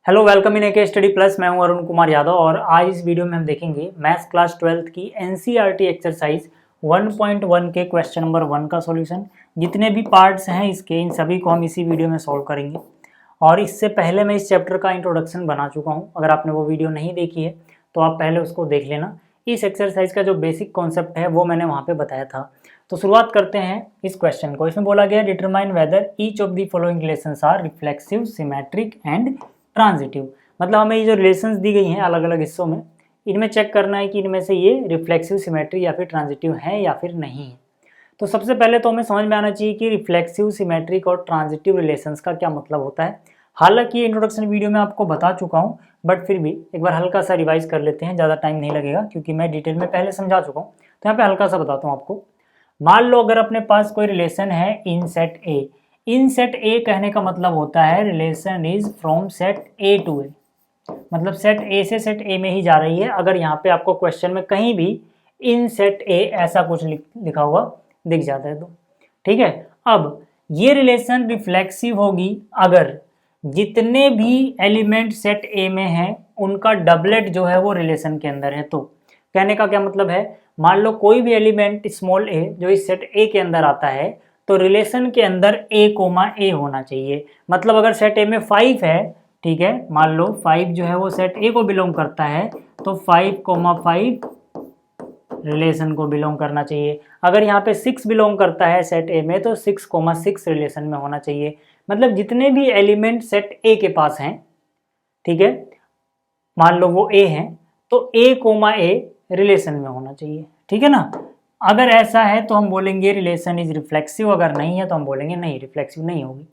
Hello, welcome in AK study plus. मैं हूं अरुण कुमार यादव और आज इस वीडियो में हम देखेंगे मैथ्स क्लास 12th की एनसीईआरटी एक्सरसाइज 1.1 के क्वेश्चन नंबर 1 का सॉल्यूशन। जितने भी पार्ट्स हैं इसके, इन सभी को हम इसी वीडियो में सॉल्व करेंगे। और इससे पहले मैं इस चैप्टर का इंट्रोडक्शन बना चुका हूँ। अगर आपने वो वीडियो नहीं देखी है तो आप पहले उसको देख लेना। इस एक्सरसाइज का जो बेसिक कॉन्सेप्ट है वो मैंने वहाँ पर बताया था। तो शुरुआत करते हैं इस क्वेश्चन को। इसमें बोला गया determine whether each of the following relations are reflexive, symmetric and transitive. मतलब हमें ये जो रिलेशंस दी गई हैं अलग अलग हिस्सों में, इनमें चेक करना है कि इनमें से ये रिफ्लेक्सिव, सिमेट्रिक या फिर ट्रांजिटिव है या फिर नहीं है। तो सबसे पहले तो हमें समझ में आना चाहिए कि रिफ्लेक्सिव, सिमेट्रिक और ट्रांजिटिव रिलेशंस का क्या मतलब होता है। हालांकि ये इंट्रोडक्शन वीडियो में आपको बता चुका हूँ, बट फिर भी एक बार हल्का सा रिवाइज कर लेते हैं। ज़्यादा टाइम नहीं लगेगा क्योंकि मैं डिटेल में पहले समझा चुका हूँ। तो यहाँ पे हल्का सा बताता हूँ आपको। मान लो अगर अपने पास कोई रिलेशन है इन सेट ए। इन सेट ए कहने का मतलब होता है relation is from set A to A, मतलब सेट ए से सेट ए में ही जा रही है। अगर यहाँ पे आपको क्वेश्चन में कहीं भी इन सेट ए ऐसा कुछ लिखा हुआ दिख जाता है तो ठीक है। अब ये रिलेशन रिफ्लेक्सिव होगी अगर जितने भी एलिमेंट सेट ए में हैं उनका डबलेट जो है वो रिलेशन के अंदर है। तो कहने का क्या मतलब है, मान लो कोई भी एलिमेंट स्मॉल ए जो इस सेट ए के अंदर आता है तो रिलेशन के अंदर ए कोमा ए होना चाहिए। मतलब अगर सेट ए में 5 है, ठीक है, मान लो 5 जो है वो सेट ए को बिलोंग करता है तो 5,5 रिलेशन को बिलोंग करना चाहिए। अगर यहाँ पे 6 बिलोंग करता है सेट ए में तो 6,6 रिलेशन में होना चाहिए। मतलब जितने भी एलिमेंट सेट ए के पास हैं, ठीक है, मान लो वो ए हैं तो ए कोमा ए रिलेशन में होना चाहिए, ठीक है ना। अगर ऐसा है तो हम बोलेंगे रिलेशन इज रिफ्लेक्सिव, अगर नहीं है तो हम बोलेंगे नहीं, रिफ्लेक्सिव नहीं होगी,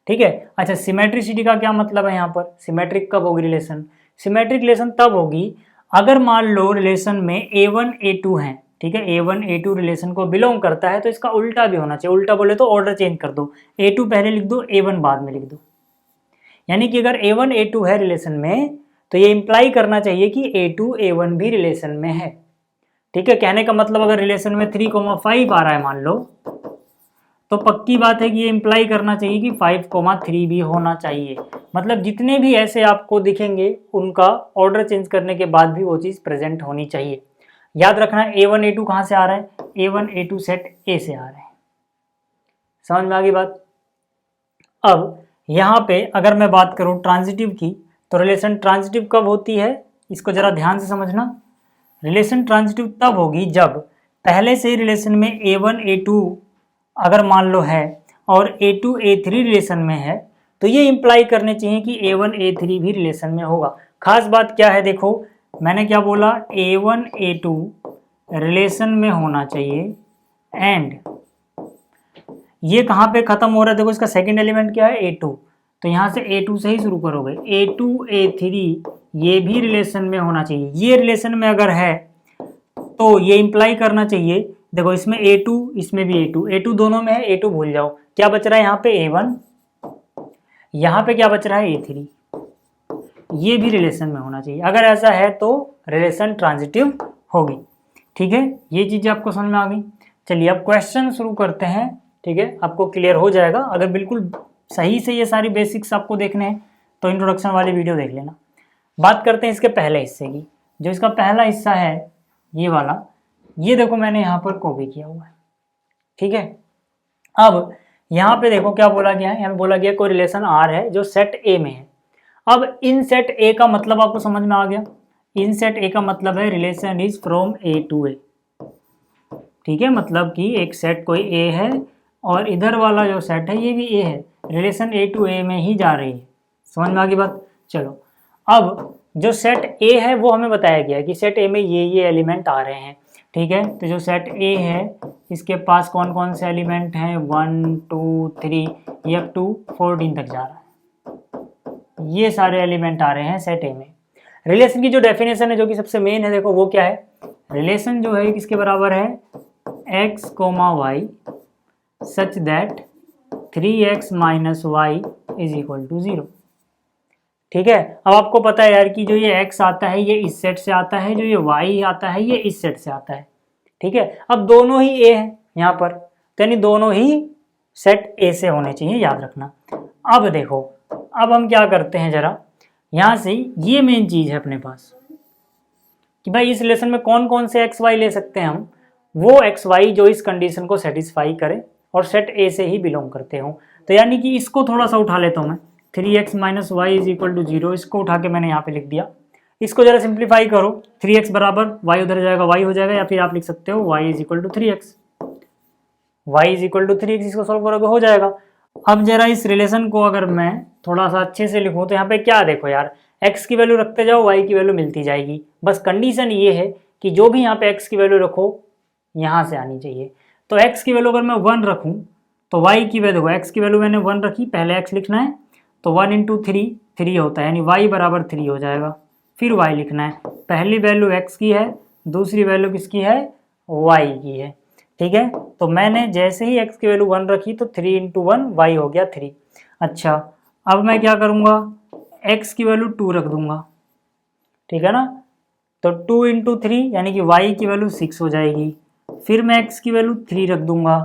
ठीक है। अच्छा, सिमेट्रिसिटी का क्या मतलब है यहाँ पर, सिमेट्रिक कब होगी रिलेशन? सिमेट्रिक रिलेशन तब होगी अगर मान लो रिलेशन में A1 A2 है, ठीक है, A1 A2 रिलेशन को बिलोंग करता है तो इसका उल्टा भी होना चाहिए। उल्टा बोले तो ऑर्डर चेंज कर दो, A2 पहले लिख दो, A1 बाद में लिख दो। यानी कि अगर A1 A2 है रिलेशन में तो ये इंप्लाई करना चाहिए कि A2 A1 भी रिलेशन में है, ठीक है। कहने का मतलब अगर रिलेशन में 3,5 आ रहा है मान लो, तो पक्की बात है कि ये इंप्लाई करना चाहिए कि 5,3 भी होना चाहिए। मतलब जितने भी ऐसे आपको दिखेंगे उनका ऑर्डर चेंज करने के बाद भी वो चीज़ प्रेजेंट होनी चाहिए। याद रखना A1 A2 कहाँ से आ रहा है, A1 A2 सेट ए से आ रहे हैं। समझ में आ गई बात। अब यहाँ पे अगर मैं बात करूँ ट्रांजिटिव की, तो रिलेशन ट्रांजिटिव कब होती है, इसको जरा ध्यान से समझना। रिलेशन ट्रांजिटिव तब होगी जब पहले से ही रिलेशन में A1 A2 अगर मान लो है और A2 A3 रिलेशन में है तो ये इंप्लाई करने चाहिए कि A1 A3 भी रिलेशन में होगा। खास बात क्या है, देखो मैंने क्या बोला, A1 A2 रिलेशन में होना चाहिए एंड ये कहाँ पे खत्म हो रहा है, देखो इसका सेकंड एलिमेंट क्या है A2, तो यहाँ से A2 से ही शुरू करोगे। A2 A3 ये भी रिलेशन में होना चाहिए। ये रिलेशन में अगर है तो ये इंप्लाई करना चाहिए, देखो इसमें A2 इसमें भी A2, A2 दोनों में है, A2 भूल जाओ। क्या बच रहा है यहाँ पे A1, यहाँ पे क्या बच रहा है A3, ये भी रिलेशन में होना चाहिए। अगर ऐसा है तो रिलेशन ट्रांजिटिव होगी, ठीक है। ये चीज़ आपको समझ में आ गई। चलिए अब क्वेश्चन शुरू करते हैं, ठीक है, आपको क्लियर हो जाएगा। अगर बिल्कुल सही से ये सारी बेसिक्स आपको देखने हैं तो इंट्रोडक्शन वाली वीडियो देख लेना। बात करते हैं इसके पहले हिस्से की। जो इसका पहला हिस्सा है ये वाला, ये देखो मैंने यहाँ पर कॉपी किया हुआ है, ठीक है। अब यहाँ पे देखो क्या बोला गया है, यहाँ पे बोला गया कोई रिलेशन R है जो सेट A में है। अब इन सेट A का मतलब आपको समझ में आ गया। इन सेट A का मतलब है relation is from A to A, ठीक है। मतलब कि एक सेट कोई A है और इधर वाला जो सेट है ये भी A है, रिलेशन A टू A में ही जा रही है। समझ में आ गई बात। चलो अब जो सेट A है वो हमें बताया गया है कि सेट A में ये एलिमेंट आ रहे हैं, ठीक है। तो जो सेट A है इसके पास कौन कौन से एलिमेंट हैं, 1 2 3 ये अप टू 14 तक जा रहा है। ये सारे एलिमेंट आ रहे हैं सेट A में। रिलेशन की जो डेफिनेशन है जो कि सबसे मेन है, देखो वो क्या है, रिलेशन जो है किसके बराबर है, x, y such that 3x - y = 0, ठीक है। अब आपको पता है यार कि जो ये x आता है ये इस सेट से आता है, जो ये y आता है ये इस सेट से आता है, ठीक है। अब दोनों ही A है यहाँ पर, तो यानी दोनों ही सेट A से होने चाहिए, याद रखना। अब देखो अब हम क्या करते हैं जरा, यहाँ से ये मेन चीज़ है अपने पास कि भाई इस रिलेशन में कौन कौन से एक्स वाई ले सकते हैं हम, वो एक्स वाई जो इस कंडीशन को सेटिस्फाई करे और सेट ए से ही बिलोंग करते हो। तो यानी कि इसको थोड़ा सा उठा लेता हूँ मैं, 3x minus y is equal to 0, इसको उठा के मैंने यहाँ पे लिख दिया। इसको जरा सिंप्लीफाई करो, 3x बराबर y उधर जाएगा y हो जाएगा, या फिर आप लिख सकते हो y is equal to 3x, y is equal to 3x, इसको सॉल्व करोगे हो जाएगा। अब जरा इस रिलेशन को अगर मैं थोड़ा सा अच्छे से लिखूँ तो यहाँ पे क्या देखो यार, x की वैल्यू रखते जाओ y की वैल्यू मिलती जाएगी, बस कंडीशन ये है कि जो भी यहाँ पे x की वैल्यू रखो यहाँ से आनी चाहिए। तो x की वैल्यू अगर मैं 1 रखूँ तो y की वैल्यू, x की वैल्यू मैंने 1 रखी, पहले x लिखना है, तो 1 इंटू 3 3 होता है, यानी y बराबर 3 हो जाएगा। फिर y लिखना है, पहली वैल्यू x की है, दूसरी वैल्यू किसकी है, y की है, ठीक है। तो मैंने जैसे ही x की वैल्यू 1 रखी तो 3 इंटू 1 y हो गया 3। अच्छा, अब मैं क्या करूँगा, x की वैल्यू 2 रख दूंगा, ठीक है ना। तो 2 इंटू 3 यानी कि y की वैल्यू 6 हो जाएगी। फिर मैं x की वैल्यू 3 रख दूंगा,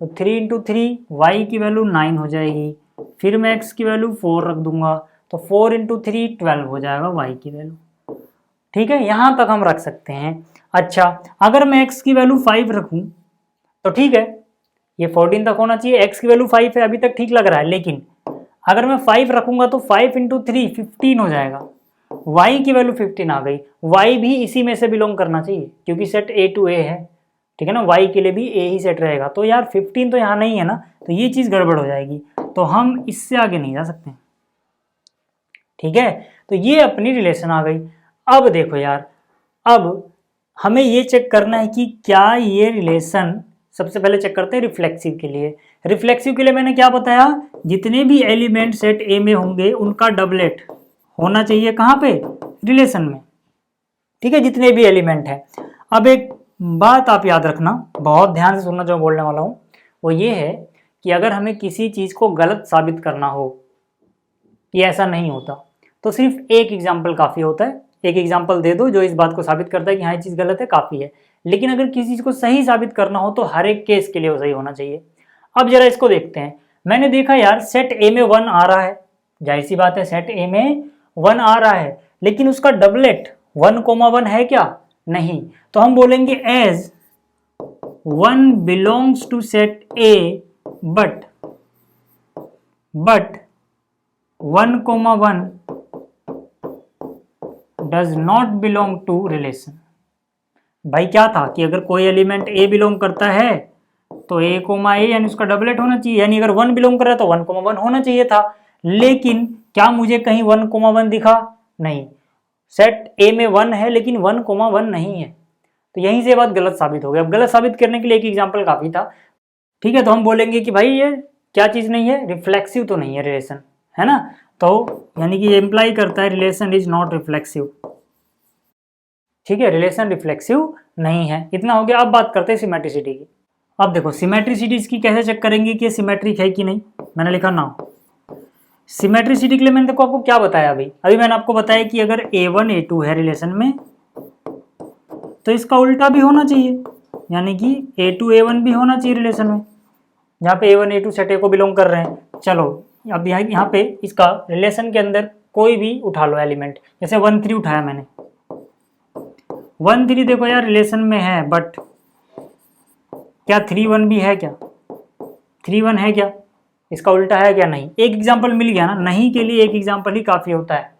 तो 3 इंटू 3 y की वैल्यू 9 हो जाएगी। फिर मैं x की वैल्यू 4 रख दूंगा, तो 4 इंटू 3 12 हो जाएगा y की वैल्यू, ठीक है। यहाँ तक हम रख सकते हैं। अच्छा, अगर मैं x की वैल्यू 5 रखूँ तो ठीक है, ये 14 तक होना चाहिए, x की वैल्यू 5 है, अभी तक ठीक लग रहा है। लेकिन अगर मैं 5 रखूंगा तो 5 इंटू 3 15 हो जाएगा, y की वैल्यू 15 आ गई। y भी इसी में से बिलोंग करना चाहिए क्योंकि सेट ए टू ए है, ठीक है ना, y के लिए भी ए ही सेट रहेगा। तो यार 15 तो यहाँ नहीं है ना, तो ये चीज़ गड़बड़ हो जाएगी, तो हम इससे आगे नहीं जा सकते, ठीक है। तो ये अपनी रिलेशन आ गई। अब देखो यार, अब हमें ये चेक करना है कि क्या ये रिलेशन, सबसे पहले चेक करते हैं रिफ्लेक्सिव के लिए। रिफ्लेक्सिव के लिए मैंने क्या बताया, जितने भी एलिमेंट सेट ए में होंगे उनका डबलेट होना चाहिए, कहाँ पे, रिलेशन में, ठीक है, जितने भी एलिमेंट हैं। अब एक बात आप याद रखना, बहुत ध्यान से सुनना जो मैं बोलने वाला हूँ, वो ये है कि अगर हमें किसी चीज़ को गलत साबित करना हो, ये ऐसा नहीं होता, तो सिर्फ एक एग्जाम्पल काफ़ी होता है, एक एग्जाम्पल दे दो जो इस बात को साबित करता है कि हाँ ये चीज़ गलत है, काफ़ी है। लेकिन अगर किसी चीज़ को सही साबित करना हो तो हर एक केस के लिए वो सही होना चाहिए। अब जरा इसको देखते हैं। मैंने देखा यार सेट ए में 1 आ रहा है, जाहिर सी बात है सेट ए में 1 आ रहा है, लेकिन उसका डबलेट 1,1 है क्या, नहीं। तो हम बोलेंगे as 1 belongs to set A but 1,1 does not belong to relation. भाई क्या था कि अगर कोई एलिमेंट ए बिलोंग करता है तो ए कोमा ए यानी उसका डबलेट होना चाहिए, यानी अगर 1 बिलोंग कर रहा है तो 1,1 होना चाहिए था। लेकिन क्या मुझे कहीं 1,1 दिखा, नहीं। सेट ए में 1 है लेकिन 1,1 नहीं है, तो यहीं से बात गलत साबित हो गई। अब गलत साबित करने के लिए एक एग्जाम्पल काफी था, ठीक है। तो हम बोलेंगे कि भाई ये क्या चीज नहीं है, रिफ्लेक्सिव तो नहीं है रिलेशन, है ना। तो यानी कि ये इंप्लाई करता है रिलेशन इज नॉट रिफ्लेक्सिव, ठीक है, रिलेशन रिफ्लेक्सिव नहीं है। इतना हो गया। अब बात करते हैं सिमेट्रिसिटी की। अब देखो सिमेट्रिसिटी इसकी कैसे चेक करेंगे कि ये सिमेट्रिक है कि नहीं। मैंने लिखा ना, सिमेट्रिसिटी के लिए मैंने देखो आपको क्या बताया, अभी मैंने आपको बताया कि अगर A1 A2 है रिलेशन में तो इसका उल्टा भी होना चाहिए, यानी कि A2 A1 भी होना चाहिए रिलेशन में, जहाँ पे A1 A2 सेट ए को बिलोंग कर रहे हैं। चलो अब यहाँ पे इसका रिलेशन के अंदर कोई भी उठा लो एलिमेंट, जैसे 1 3 उठाया मैंने, 1 3 देखो यार रिलेशन में है, बट क्या 3 1 भी है, क्या 3 1 है, क्या इसका उल्टा है क्या, नहीं। एक एग्जाम्पल मिल गया ना, नहीं के लिए एक एग्जाम्पल ही काफ़ी होता है।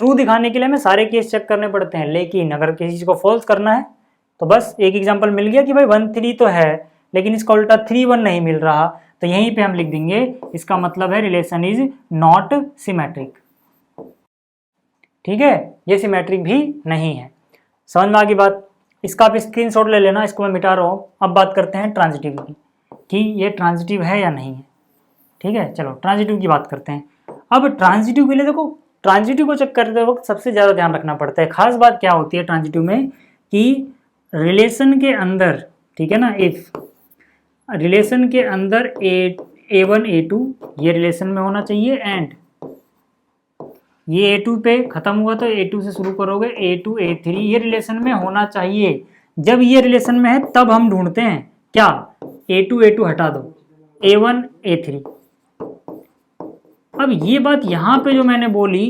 ट्रू दिखाने के लिए हमें सारे केस चेक करने पड़ते हैं, लेकिन अगर किसी चीज़ को फॉल्स करना है तो बस एक एग्जाम्पल मिल गया कि भाई 1 3 तो है लेकिन इसका उल्टा 3 1 नहीं मिल रहा, तो यहीं पे हम लिख देंगे इसका मतलब है रिलेशन इज नॉट सिमेट्रिक, ठीक है, ये सिमेट्रिक भी नहीं है। समझ में आ गई बात। इसका आप स्क्रीनशॉट ले लेना, इसको मैं मिटा रहा हूँ। अब बात करते हैं ट्रांजिटिव की, कि ये ट्रांजिटिव है या नहीं है, ठीक है। चलो ट्रांजिटिव की बात करते हैं। अब ट्रांजिटिव के लिए देखो, ट्रांजिटिव को चेक करते वक्त सबसे ज़्यादा ध्यान रखना पड़ता है। खास बात क्या होती है ट्रांजिटिव में कि रिलेशन के अंदर, ठीक है ना, इफ रिलेशन के अंदर A1 A2 ये रिलेशन में होना चाहिए, एंड ये A2 पे खत्म हुआ तो A2 से शुरू करोगे, A2 A3 ये रिलेशन में होना चाहिए। जब ये रिलेशन में है तब हम ढूंढते हैं क्या, A2 A2 हटा दो, A1 A3। अब ये बात यहाँ पे जो मैंने बोली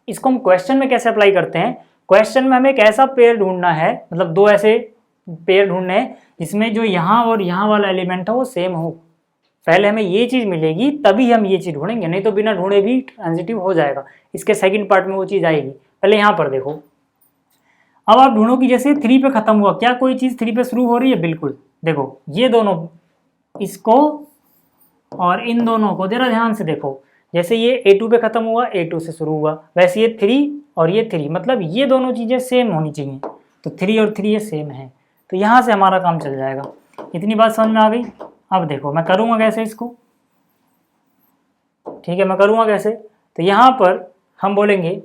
इसको हम क्वेश्चन में कैसे अप्लाई करते हैं, क्वेश्चन में हमें एक ऐसा पेयर ढूंढना है, मतलब दो ऐसे पेयर ढूंढने हैं जिसमें जो यहाँ और यहाँ वाला एलिमेंट है वो सेम हो। पहले हमें ये चीज़ मिलेगी तभी हम ये चीज़ ढूंढेंगे, नहीं तो बिना ढूंढे भी ट्रांजिटिव हो जाएगा। इसके सेकंड पार्ट में वो चीज़ आएगी। पहले यहाँ पर देखो, अब आप ढूंढो कि जैसे 3 पे खत्म हुआ, क्या कोई चीज़ 3 पे शुरू हो रही है? बिल्कुल। देखो ये दोनों, इसको और इन दोनों को जरा ध्यान से देखो, जैसे ये A2 पे खत्म हुआ, A2 से शुरू हुआ, वैसे ये 3 और ये 3, मतलब ये दोनों चीज़ें सेम होनी चाहिए। तो 3 और 3 ये सेम है, तो यहाँ से हमारा काम चल जाएगा। इतनी बात समझ में आ गई? अब देखो मैं करूँगा कैसे इसको, ठीक है, मैं करूँगा कैसे, तो यहाँ पर हम बोलेंगे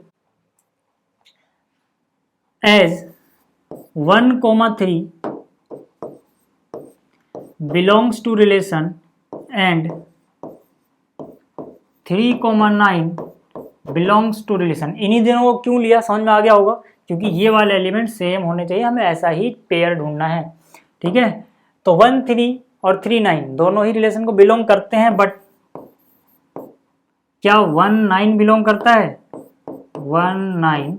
as 1,3 belongs to relation and 3,9 belongs to relation. इन्हीं दिनों को क्यों लिया समझ में आ गया होगा, क्योंकि ये वाले एलिमेंट सेम होने चाहिए, हमें ऐसा ही पेयर ढूंढना है। ठीक है, तो 1,3 और 3,9 दोनों ही रिलेशन को बिलोंग करते हैं, बट क्या 1,9 बिलोंग करता है? 1,9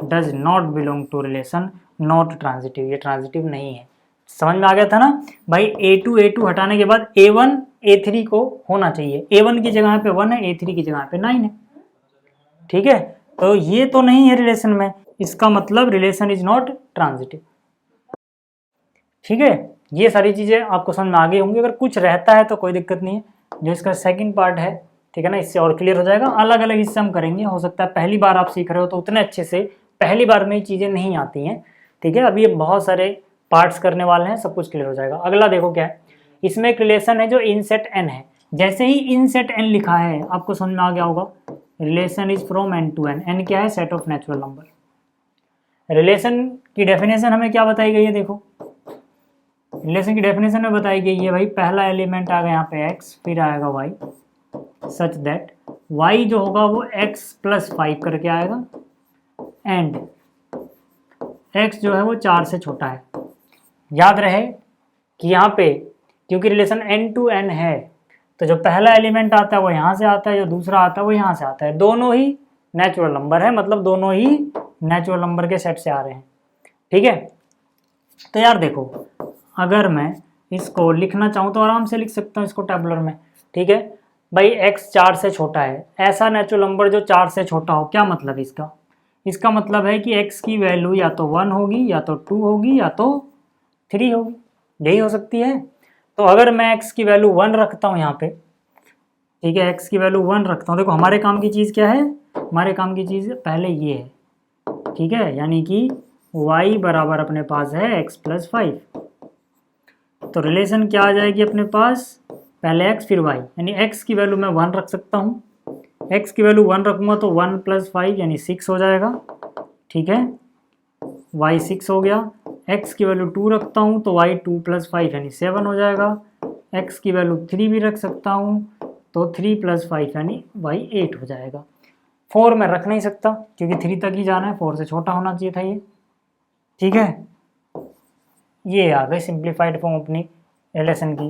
does not belong to relation, not transitive, ये ट्रांजिटिव नहीं है। समझ में आ गया था ना भाई? A2 हटाने के बाद A1 A3 को होना चाहिए, A1 की जगह पे 1 है, A3 की जगह पे 9 है। ठीक है, तो ये तो नहीं है रिलेशन में, इसका मतलब रिलेशन इज नॉट ट्रांजिटिव। ठीक है, ये सारी चीज़ें आपको समझ में आ गई होंगी। अगर कुछ रहता है तो कोई दिक्कत नहीं है, जो इसका सेकंड पार्ट है, ठीक है ना, इससे और क्लियर हो जाएगा। अलग अलग हिस्से हम करेंगे, हो सकता है पहली बार आप सीख रहे हो तो उतने अच्छे से पहली बार में ही चीज़ें नहीं आती हैं। ठीक है, अभी ये बहुत सारे पार्ट्स करने वाले हैं, सब कुछ क्लियर हो जाएगा। अगला देखो क्या है, इसमें एक रिलेशन है जो इन सेट एन है। जैसे ही इन सेट एन लिखा है आपको समझ में आ गया होगा, relation is from N to N. N क्या है? Set of natural number. Relation की डेफिनेशन हमें क्या बताई गई है? देखो रिलेशन की डेफिनेशन में बताई गई है भाई, पहला एलिमेंट आ गया यहाँ पे x, फिर आएगा y, सच दैट y जो होगा वो x + 5 करके आएगा, एंड x जो है वो 4 से छोटा है। याद रहे कि यहाँ पे क्योंकि रिलेशन n to n है, तो जो पहला एलिमेंट आता है वो यहाँ से आता है, जो दूसरा आता है वो यहाँ से आता है। दोनों ही नेचुरल नंबर है, मतलब दोनों ही नेचुरल नंबर के सेट से आ रहे हैं। ठीक है, तो यार देखो, अगर मैं इसको लिखना चाहूँ तो आराम से लिख सकता हूँ इसको टेबुलर में। ठीक है भाई, x 4 से छोटा है, ऐसा नेचुरल नंबर जो 4 से छोटा हो। क्या मतलब इसका? इसका मतलब है कि x की वैल्यू या तो 1 होगी, या तो 2 होगी, या तो 3 होगी, यही हो सकती है। तो अगर मैं x की वैल्यू 1 रखता हूँ यहाँ पे, ठीक है, x की वैल्यू 1 रखता हूँ, देखो हमारे काम की चीज़ क्या है? हमारे काम की चीज़ पहले ये है, ठीक है, यानी कि y बराबर अपने पास है x + 5। तो रिलेशन क्या आ जाएगी अपने पास? पहले x फिर y, यानी x की वैल्यू मैं 1 रख सकता हूँ। x की वैल्यू 1 रखूँगा तो 1 + 5 यानी 6 हो जाएगा। ठीक है, y 6 हो गया। x की वैल्यू 2 रखता हूँ तो y 2 + 5 यानी 7 हो जाएगा। x की वैल्यू 3 भी रख सकता हूँ तो 3 + 5 यानी y 8 हो जाएगा। 4 मैं रख नहीं सकता क्योंकि 3 तक ही जाना है, 4 से छोटा होना चाहिए था ये। ठीक है, ये आ गई सिंप्लीफाइड फॉर्म अपनी रिलेशन की।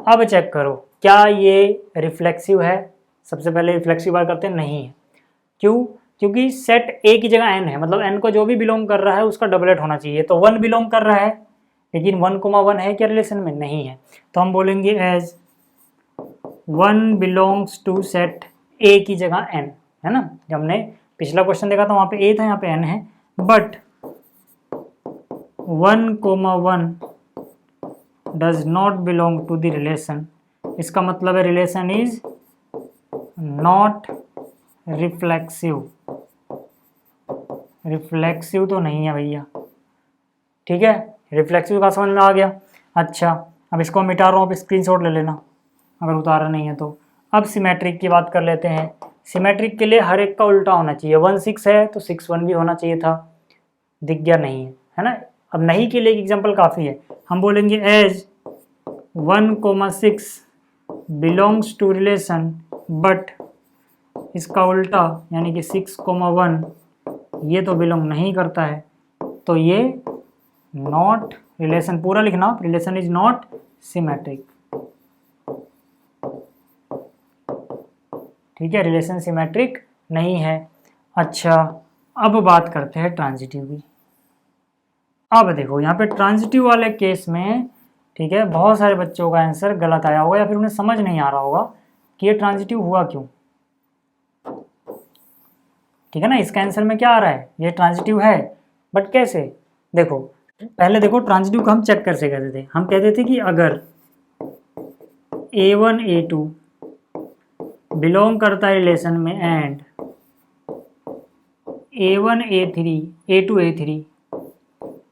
अब चेक करो क्या ये रिफ्लेक्सिव है? सबसे पहले रिफ्लेक्सिव बार करते हैं, नहीं है। क्यों? क्योंकि सेट ए की जगह एन है, मतलब एन को जो भी बिलोंग कर रहा है उसका डबलेट होना चाहिए। तो 1 बिलोंग कर रहा है, लेकिन 1,1 है क्या रिलेशन में? नहीं है। तो हम बोलेंगे as 1 belongs to set A की जगह एन, है ना। जब हमने पिछला क्वेश्चन देखा था वहाँ पे ए था, यहाँ पे एन है, but 1,1 does not belong to the relation. इसका मतलब है relation is not reflexive. Reflexive तो नहीं है भैया। ठीक है, रिफ्लेक्सिव का समझ में आ गया। अच्छा, अब इसको मिटा रहा हूँ, अब स्क्रीनशॉट ले लेना अगर उतारा नहीं है तो। अब सिमेट्रिक की बात कर लेते हैं। सिमेट्रिक के लिए हर एक का उल्टा होना चाहिए। 1 6 है तो 6 1 भी होना चाहिए था, दिख गया नहीं है ना। अब नहीं के लिए एक एग्जाम्पल काफ़ी है, हम बोलेंगे as 1,6 belongs to relation, but इसका उल्टा यानी कि 6,1 ये तो बिलोंग नहीं करता है, तो ये नॉट रिलेशन, पूरा लिखना, रिलेशन इज नॉट सिमेट्रिक। ठीक है, रिलेशन सिमेट्रिक नहीं है। अच्छा, अब बात करते हैं ट्रांजिटिव की। अब देखो यहाँ पे ट्रांजिटिव वाले केस में, ठीक है, बहुत सारे बच्चों का आंसर गलत आया होगा या फिर उन्हें समझ नहीं आ रहा होगा कि ये ट्रांजिटिव हुआ क्यों। ठीक है ना, इसका आंसर में क्या आ रहा है, ये ट्रांजिटिव है, बट कैसे। देखो पहले देखो ट्रांजिटिव को हम चेक कैसे कहते थे, हम कहते थे कि अगर A1 A2 बिलोंग करता है रिलेशन में and A1 A3 A2 A3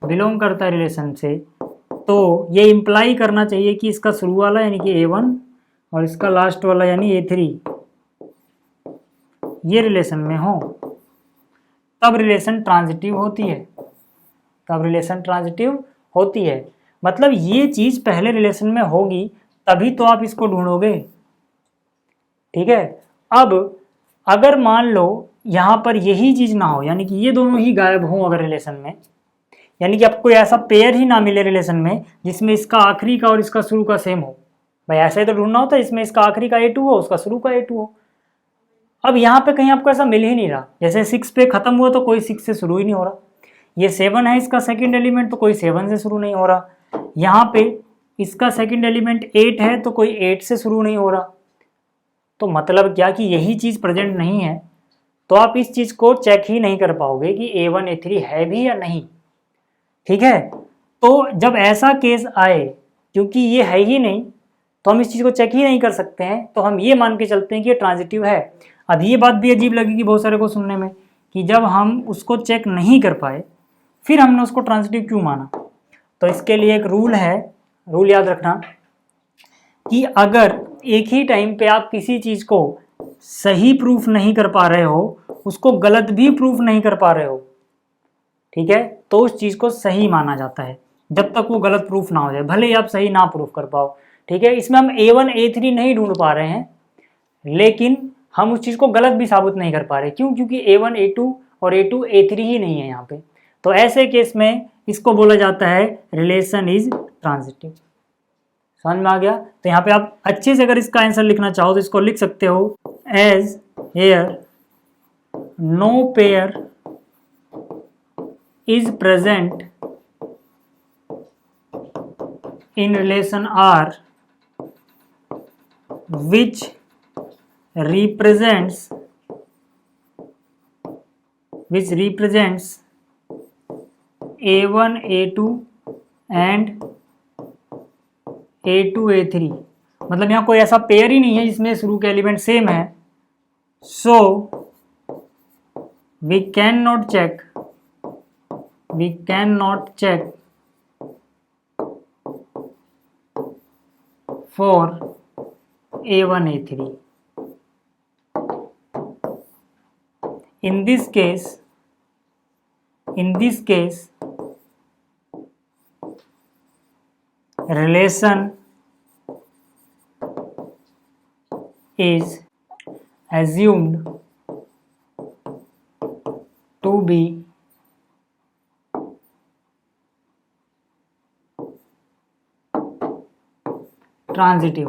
belong करता है रिलेशन से, तो ये इम्प्लाई करना चाहिए कि इसका शुरू वाला यानी कि A1 और इसका लास्ट वाला यानी A3 ये रिलेशन में हो, तब रिलेशन ट्रांजिटिव होती है, तब रिलेशन ट्रांजिटिव होती है। मतलब ये चीज़ पहले रिलेशन में होगी तभी तो आप इसको ढूंढोगे। ठीक है, अब अगर मान लो यहाँ पर यही चीज़ ना हो, यानी कि ये दोनों ही गायब हों अगर रिलेशन में, यानी कि आपको ऐसा पेयर ही ना मिले रिलेशन में जिसमें इसका आखिरी का और इसका शुरू का सेम हो। भाई ऐसा ही तो ढूंढना होता है, इसमें इसका आखिरी का A2 हो, उसका शुरू का A2 हो। अब यहाँ पे कहीं आपको ऐसा मिल ही नहीं रहा, जैसे 6 पे खत्म हुआ तो कोई 6 से शुरू ही नहीं हो रहा। ये 7 है इसका सेकंड एलिमेंट, तो कोई 7 से शुरू नहीं हो रहा। यहाँ पे इसका सेकंड एलिमेंट 8 है तो कोई 8 से शुरू नहीं हो रहा। तो मतलब क्या कि यही चीज़ प्रेजेंट नहीं है, तो आप इस चीज़ को चेक ही नहीं कर पाओगे कि A1 A3 है भी या नहीं। ठीक है, तो जब ऐसा केस आए, क्योंकि ये है ही नहीं तो हम इस चीज़ को चेक ही नहीं कर सकते हैं, तो हम ये मान के चलते हैं कि ये ट्रांजिटिव है। अब ये बात भी अजीब लगेगी बहुत सारे को सुनने में कि जब हम उसको चेक नहीं कर पाए फिर हमने उसको ट्रांजिटिव क्यों माना। तो इसके लिए एक रूल है, रूल याद रखना कि अगर एक ही टाइम पे आप किसी चीज़ को सही प्रूफ नहीं कर पा रहे हो, उसको गलत भी प्रूफ नहीं कर पा रहे हो, ठीक है, तो उस चीज़ को सही माना जाता है जब तक वो गलत प्रूफ ना हो जाए, भले ही आप सही ना प्रूफ कर पाओ। ठीक है, इसमें हम A1 A3 नहीं ढूंढ पा रहे हैं, लेकिन हम उस चीज़ को गलत भी साबित नहीं कर पा रहे। क्यों? क्योंकि A1 A2 और A2 A3 ही नहीं है यहाँ पे। तो ऐसे केस में इसको बोला जाता है रिलेशन इज ट्रांजिटिव। समझ में आ गया? तो यहाँ पे आप अच्छे से अगर इसका आंसर लिखना चाहो तो इसको लिख सकते हो as here no pair is present in relation R which represents A1 A2 and A2 A3। मतलब यहाँ कोई ऐसा पेयर ही नहीं है जिसमें शुरू के एलिमेंट सेम है, सो we cannot check for A1 A3। In this case relation is assumed to be transitive.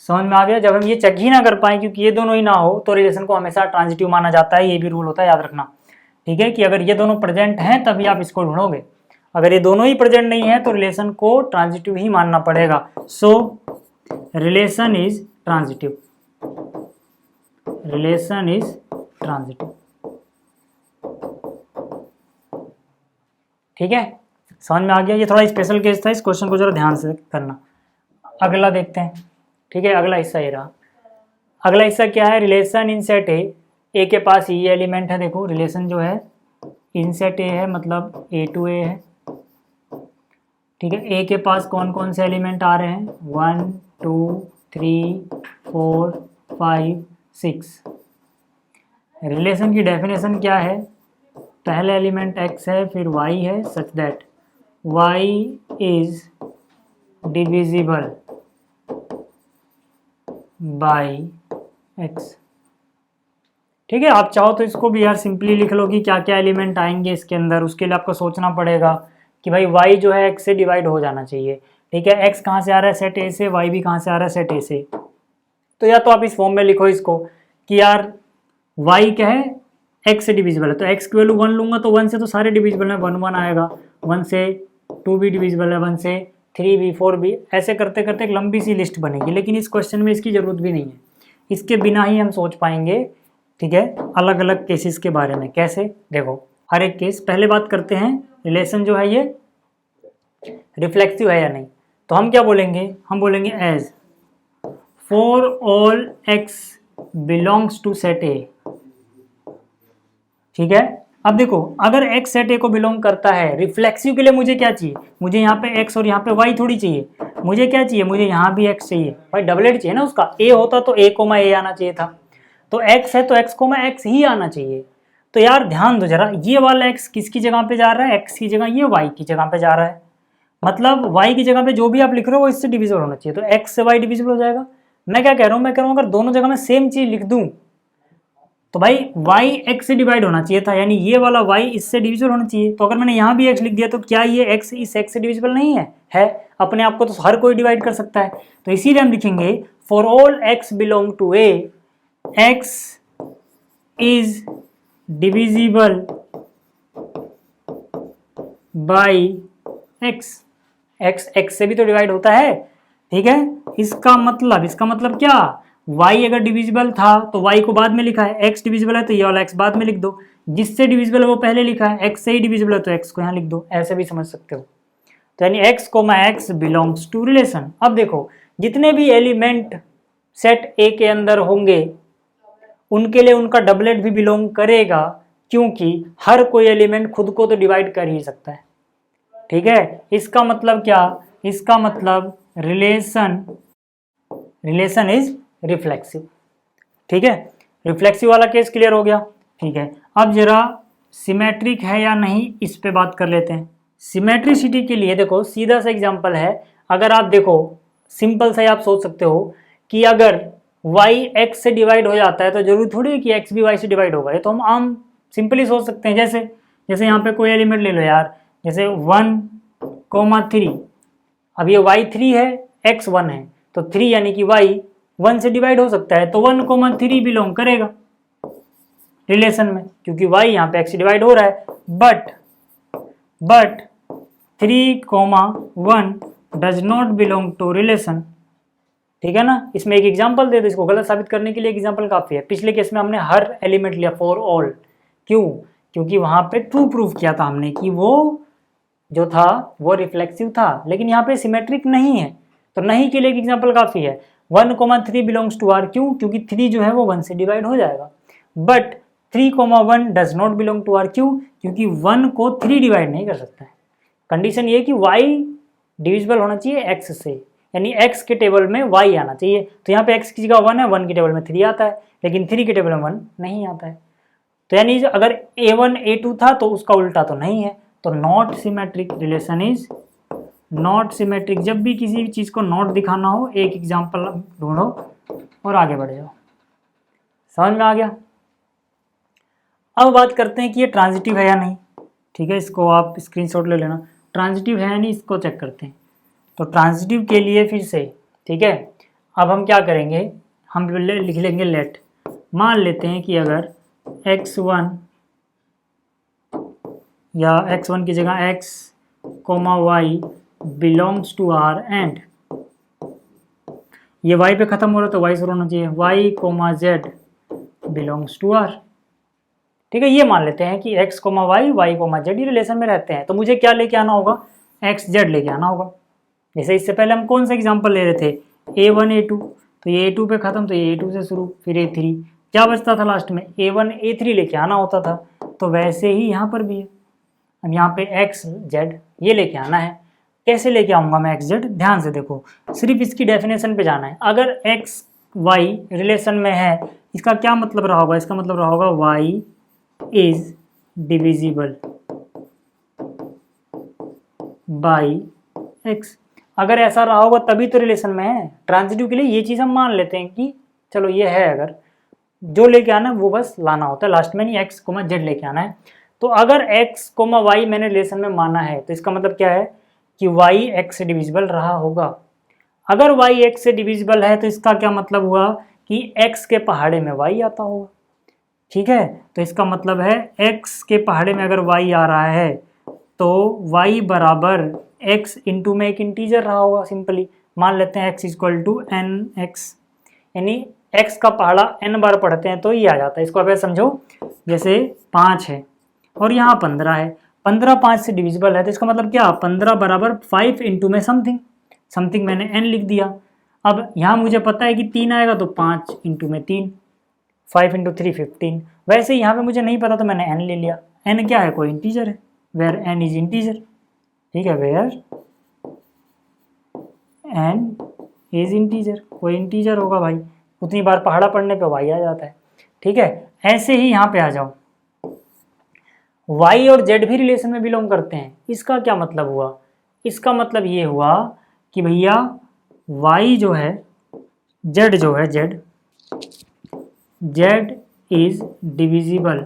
समझ में आ गया? जब हम ये चेक ही ना कर पाए क्योंकि ये दोनों ही ना हो तो रिलेशन को हमेशा ट्रांजिटिव माना जाता है। ये भी रूल होता है, याद रखना। ठीक है, कि अगर ये दोनों प्रेजेंट हैं तभी आप इसको ढूंढोगे, अगर ये दोनों ही प्रेजेंट नहीं है तो रिलेशन को ट्रांजिटिव ही मानना पड़ेगा। सो relation is transitive, relation is transitive. ठीक है, समझ में आ गया? ये थोड़ा स्पेशल केस था, इस क्वेश्चन को जरा ध्यान से करना। अगला देखते हैं। ठीक है, अगला हिस्सा ये रहा। अगला हिस्सा क्या है? रिलेशन इन सेट ए के पास ये एलिमेंट है। देखो रिलेशन जो है इन सेट ए है, मतलब A2 A है। ठीक है, ए के पास कौन कौन से एलिमेंट आ रहे हैं? 1 2 3 4 5 6। रिलेशन की डेफिनेशन क्या है? पहले एलिमेंट x है, फिर y है, such that y is divisible by x। ठीक है, आप चाहो तो इसको भी यार सिंपली लिख लो कि क्या क्या एलिमेंट आएंगे इसके अंदर। उसके लिए आपको सोचना पड़ेगा कि भाई y जो है x से डिवाइड हो जाना चाहिए। ठीक है, x कहाँ से आ रहा है? सेट A से, y भी कहाँ से आ रहा है? सेट A से। तो या तो आप इस फॉर्म में लिखो इसको कि यार y क्या है, x से डिविजिबल है, तो x की वैल्यू 1 लूंगा तो 1 से तो सारे डिविजिबल है, 1 1 आएगा, 1 से 2 भी डिविजिबल है, 1 से 3 भी, 4 भी, ऐसे करते करते एक लंबी सी लिस्ट बनेगी। लेकिन इस क्वेश्चन में इसकी जरूरत भी नहीं है, इसके बिना ही हम सोच पाएंगे, ठीक है, अलग अलग केसेस के बारे में। कैसे, देखो हर एक केस, पहले बात करते हैं रिलेशन जो है ये रिफ्लेक्सिव है या नहीं। तो हम क्या बोलेंगे, हम बोलेंगे as for all x belongs to set A, ठीक है। अब देखो अगर x सेट ए को बिलोंग करता है, रिफ्लेक्सिव के लिए मुझे क्या चाहिए, मुझे यहाँ पे x और यहाँ पे y थोड़ी चाहिए, मुझे क्या चाहिए, मुझे यहाँ भी x चाहिए, भाई डबलेट चाहिए ना उसका, a होता तो a कोमा a आना चाहिए था, तो x है तो x कोमा x ही आना चाहिए। तो यार ध्यान दो जरा, ये वाला x किसकी जगह पे जा रहा है, x की जगह, ये y की जगह पे जा रहा है, मतलब y की जगह पे जो भी आप लिख रहे हो वो इससे डिविजिबल होना चाहिए, तो x से y डिविजिबल हो जाएगा। मैं क्या कह रहा हूँ, मैं कह रहा हूँ अगर दोनों जगह में सेम चीज लिख दूं तो भाई y x से डिवाइड होना चाहिए था, यानी ये वाला y इससे डिविजिबल होना चाहिए। तो अगर मैंने यहाँ भी x लिख दिया तो क्या ये x इस x से डिविजिबल नहीं है, अपने आप को तो हर कोई डिवाइड कर सकता है। तो इसीलिए हम लिखेंगे for all x belong to a x is divisible by x, x से भी तो डिवाइड होता है, ठीक है। इसका मतलब क्या, y अगर डिविजिबल था तो y को बाद में लिखा है, x डिविजिबल है तो ये वाला x बाद में लिख दो, जिससे डिविजिबल है वो पहले लिखा है, x से ही डिविजिबल है तो x को यहाँ लिख दो, ऐसे भी समझ सकते हो। तो यानी x comma x belongs to relation. अब देखो जितने भी एलिमेंट सेट A के अंदर होंगे उनके लिए उनका डबलेट भी बिलोंग करेगा, क्योंकि हर कोई एलिमेंट खुद को तो डिवाइड कर ही सकता है, ठीक है। इसका मतलब क्या, इसका मतलब रिलेशन इज रिफ्लेक्सिव, ठीक है। रिफ्लेक्सिव वाला केस क्लियर हो गया, ठीक है। अब जरा सिमेट्रिक है या नहीं इस पे बात कर लेते हैं। सिमेट्रिसिटी के लिए देखो सीधा सा एग्जांपल है, अगर आप देखो सिंपल सा ही आप सोच सकते हो कि अगर y x से डिवाइड हो जाता है तो जरूरी थोड़ी है कि x भी y से डिवाइड होगा, ये तो हम आम सिंपली सोच सकते हैं। जैसे यहाँ पे कोई एलिमेंट ले लो यार, जैसे 1,3, अब ये y 3 है x 1 है, तो 3 यानी कि y 1 से डिवाइड हो सकता है, तो 1,3 बिलोंग करेगा रिलेशन में, क्योंकि y यहाँ पे x से डिवाइड हो रहा है। But 3,1 does not belong to relation, ठीक है ना। इसमें एक एग्जांपल दे दो, इसको गलत साबित करने के लिए एग्जांपल काफी है। पिछले केस में हमने हर एलिमेंट लिया फॉर ऑल, क्यों, क्योंकि वहां पे ट्रू प्रूफ किया था हमने कि वो जो था वो रिफ्लेक्सिव था, लेकिन यहाँ पे सिमेट्रिक नहीं है, तो नहीं के लिए एक एग्जांपल काफी है। 1,3 बिलोंग्स टू आर, क्यों, क्योंकि 3 जो है वो 1 से डिवाइड हो जाएगा। But 3,1 does not belong to R, क्यों, क्योंकि 1 को 3 डिवाइड नहीं कर सकता है। कंडीशन ये कि y डिविजिबल होना चाहिए x से, यानी x के टेबल में y आना चाहिए। तो यहाँ पे x की जगह 1 है, 1 के टेबल में 3 आता है, लेकिन 3 के टेबल में 1 नहीं आता है। तो यानी अगर a1 a2 था तो उसका उल्टा तो नहीं है, तो not symmetric, relation is not symmetric. जब भी किसी भी चीज़ को नॉट दिखाना हो एक एग्जाम्पल ढूंढो और आगे बढ़ जाओ। समझ में आ गया। अब बात करते हैं कि ये ट्रांजिटिव है या नहीं, ठीक है। इसको आप स्क्रीनशॉट ले लेना, ट्रांजिटिव है या नहीं इसको चेक करते हैं। तो ट्रांजिटिव के लिए फिर से, ठीक है, अब हम क्या करेंगे, हम लिख लेंगे लेट, मान लेते हैं कि अगर x1 या x1 की जगह x, y belongs to R and ये y पे खत्म हो रहा है तो y शुरू होना चाहिए, y, z belongs to R, ठीक है। ये मान लेते हैं कि x, y, z ये रिलेशन में रहते हैं, तो मुझे क्या लेके आना होगा, x, z लेके आना होगा। जैसे इससे पहले हम कौन सा एग्जांपल ले रहे थे, a1 a2, तो ये a2 पे खत्म, तो ये a2 से शुरू, फिर a3, क्या बचता था लास्ट में, a1 a3 लेके आना होता था। तो वैसे ही यहाँ पर भी है, अब यहाँ पे x, z ये लेके आना है। कैसे लेके आऊँगा मैं x, z, ध्यान से देखो, सिर्फ इसकी डेफिनेशन पे जाना है। अगर x, y रिलेशन में है, इसका क्या मतलब रहा होगा, इसका मतलब रहा होगा y is divisible by x। अगर ऐसा रहा होगा तभी तो रिलेशन में है। ट्रांजिटिव के लिए ये चीज़ हम मान लेते हैं कि चलो ये है, अगर जो लेके आना है वो बस लाना होता है लास्ट में, नहीं x, z लेके आना है। तो अगर x, y मैंने रिलेशन में माना है तो इसका मतलब क्या है कि y x से डिविजिबल रहा होगा। अगर y x से डिविजिबल है तो इसका क्या मतलब हुआ कि x के पहाड़े में y आता होगा। ठीक है, तो इसका मतलब है x के पहाड़े में अगर y आ रहा है तो y बराबर x इंटू में एक इंटीजर रहा होगा। सिंपली मान लेते हैं x equal to n x, यानी x का पहाड़ा n बार पढ़ते हैं तो ये आ जाता है। इसको आप ऐसे समझो, जैसे 5 है और यहाँ 15 है, 15 5 से डिविजिबल है, तो इसका मतलब क्या, 15 बराबर 5 इंटू में समथिंग मैंने n लिख दिया। अब यहाँ मुझे पता है कि 3 आएगा तो 5 इंटू में 3, 5 इंटू 3 15। वैसे यहाँ पे मुझे नहीं पता तो मैंने n ले लिया। n क्या है, कोई इंटीजर है, वेयर n इज इंटीजर। ठीक है, वेयर n इज इंटीजर, कोई इंटीजर होगा भाई, उतनी बार पहाड़ा पढ़ने पे y आ जाता है। ठीक है, ऐसे ही यहाँ पे आ जाओ, y और z भी रिलेशन में बिलोंग करते हैं। इसका क्या मतलब हुआ, इसका मतलब ये हुआ कि भैया y जो है, z जो है, z is divisible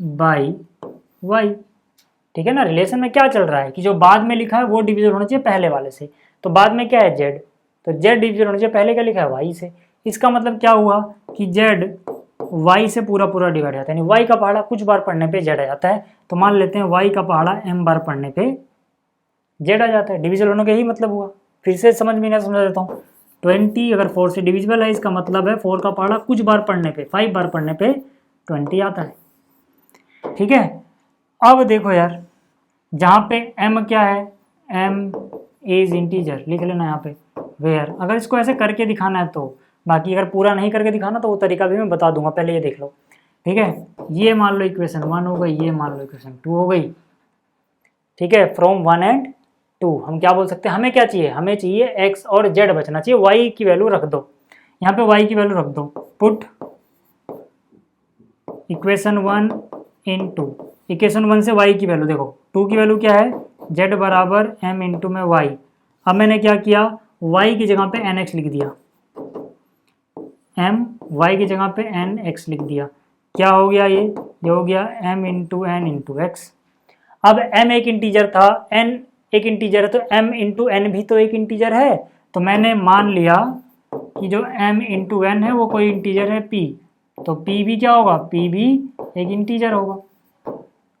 by y। ठीक है ना, रिलेशन में क्या चल रहा है कि जो बाद में लिखा है वो डिविजन होना चाहिए पहले वाले से। तो बाद में क्या है, z, तो z डिविजन होना चाहिए पहले क्या लिखा है, y से। इसका मतलब क्या हुआ कि z y से पूरा पूरा डिवाइड जाता है, यानी y का पहाड़ा कुछ बार पढ़ने पे z आ जाता है। तो मान लेते हैं y का पहाड़ा m बार पढ़ने पे z आ जाता है। डिविजल होने का यही मतलब हुआ। फिर से समझ में नहीं, समझा देता हूँ। 20 अगर 4 से डिविजिबल है, इसका मतलब है 4 का पहाड़ा कुछ बार पढ़ने पे, 5 बार पढ़ने पे 20 आता है। ठीक है, अब देखो यार, जहाँ पे m क्या है, m इज इंटीजर लिख लेना यहाँ पे, वेयर। अगर इसको ऐसे करके दिखाना है तो, बाकी अगर पूरा नहीं करके दिखाना तो वो तरीका भी मैं बता दूंगा, पहले ये देख लो। ठीक है, ये मान लो इक्वेशन 1 हो गई, ये मान लो इक्वेशन 2 हो गई। ठीक है, फ्रॉम 1 एंड 2 हम क्या बोल सकते हैं, हमें क्या चाहिए, हमें चाहिए x और z बचना चाहिए, y की वैल्यू रख दो, यहाँ पे y की वैल्यू रख दो। पुट इक्वेशन 1 इन 2, इक्वेशन 1 से y की वैल्यू देखो, 2 की वैल्यू क्या है, z बराबर m इंटू में y। अब मैंने क्या किया, y की जगह पे nx लिख दिया, m y की जगह पे nx लिख दिया। क्या हो गया, ये हो गया m into n into x. अब m एक इंटीजर था, n एक इंटीजर है, तो m इंटू n भी तो एक इंटीजर है। तो मैंने मान लिया कि जो m इंटू n है वो कोई इंटीजर है p, तो p भी क्या होगा, p भी एक इंटीजर होगा,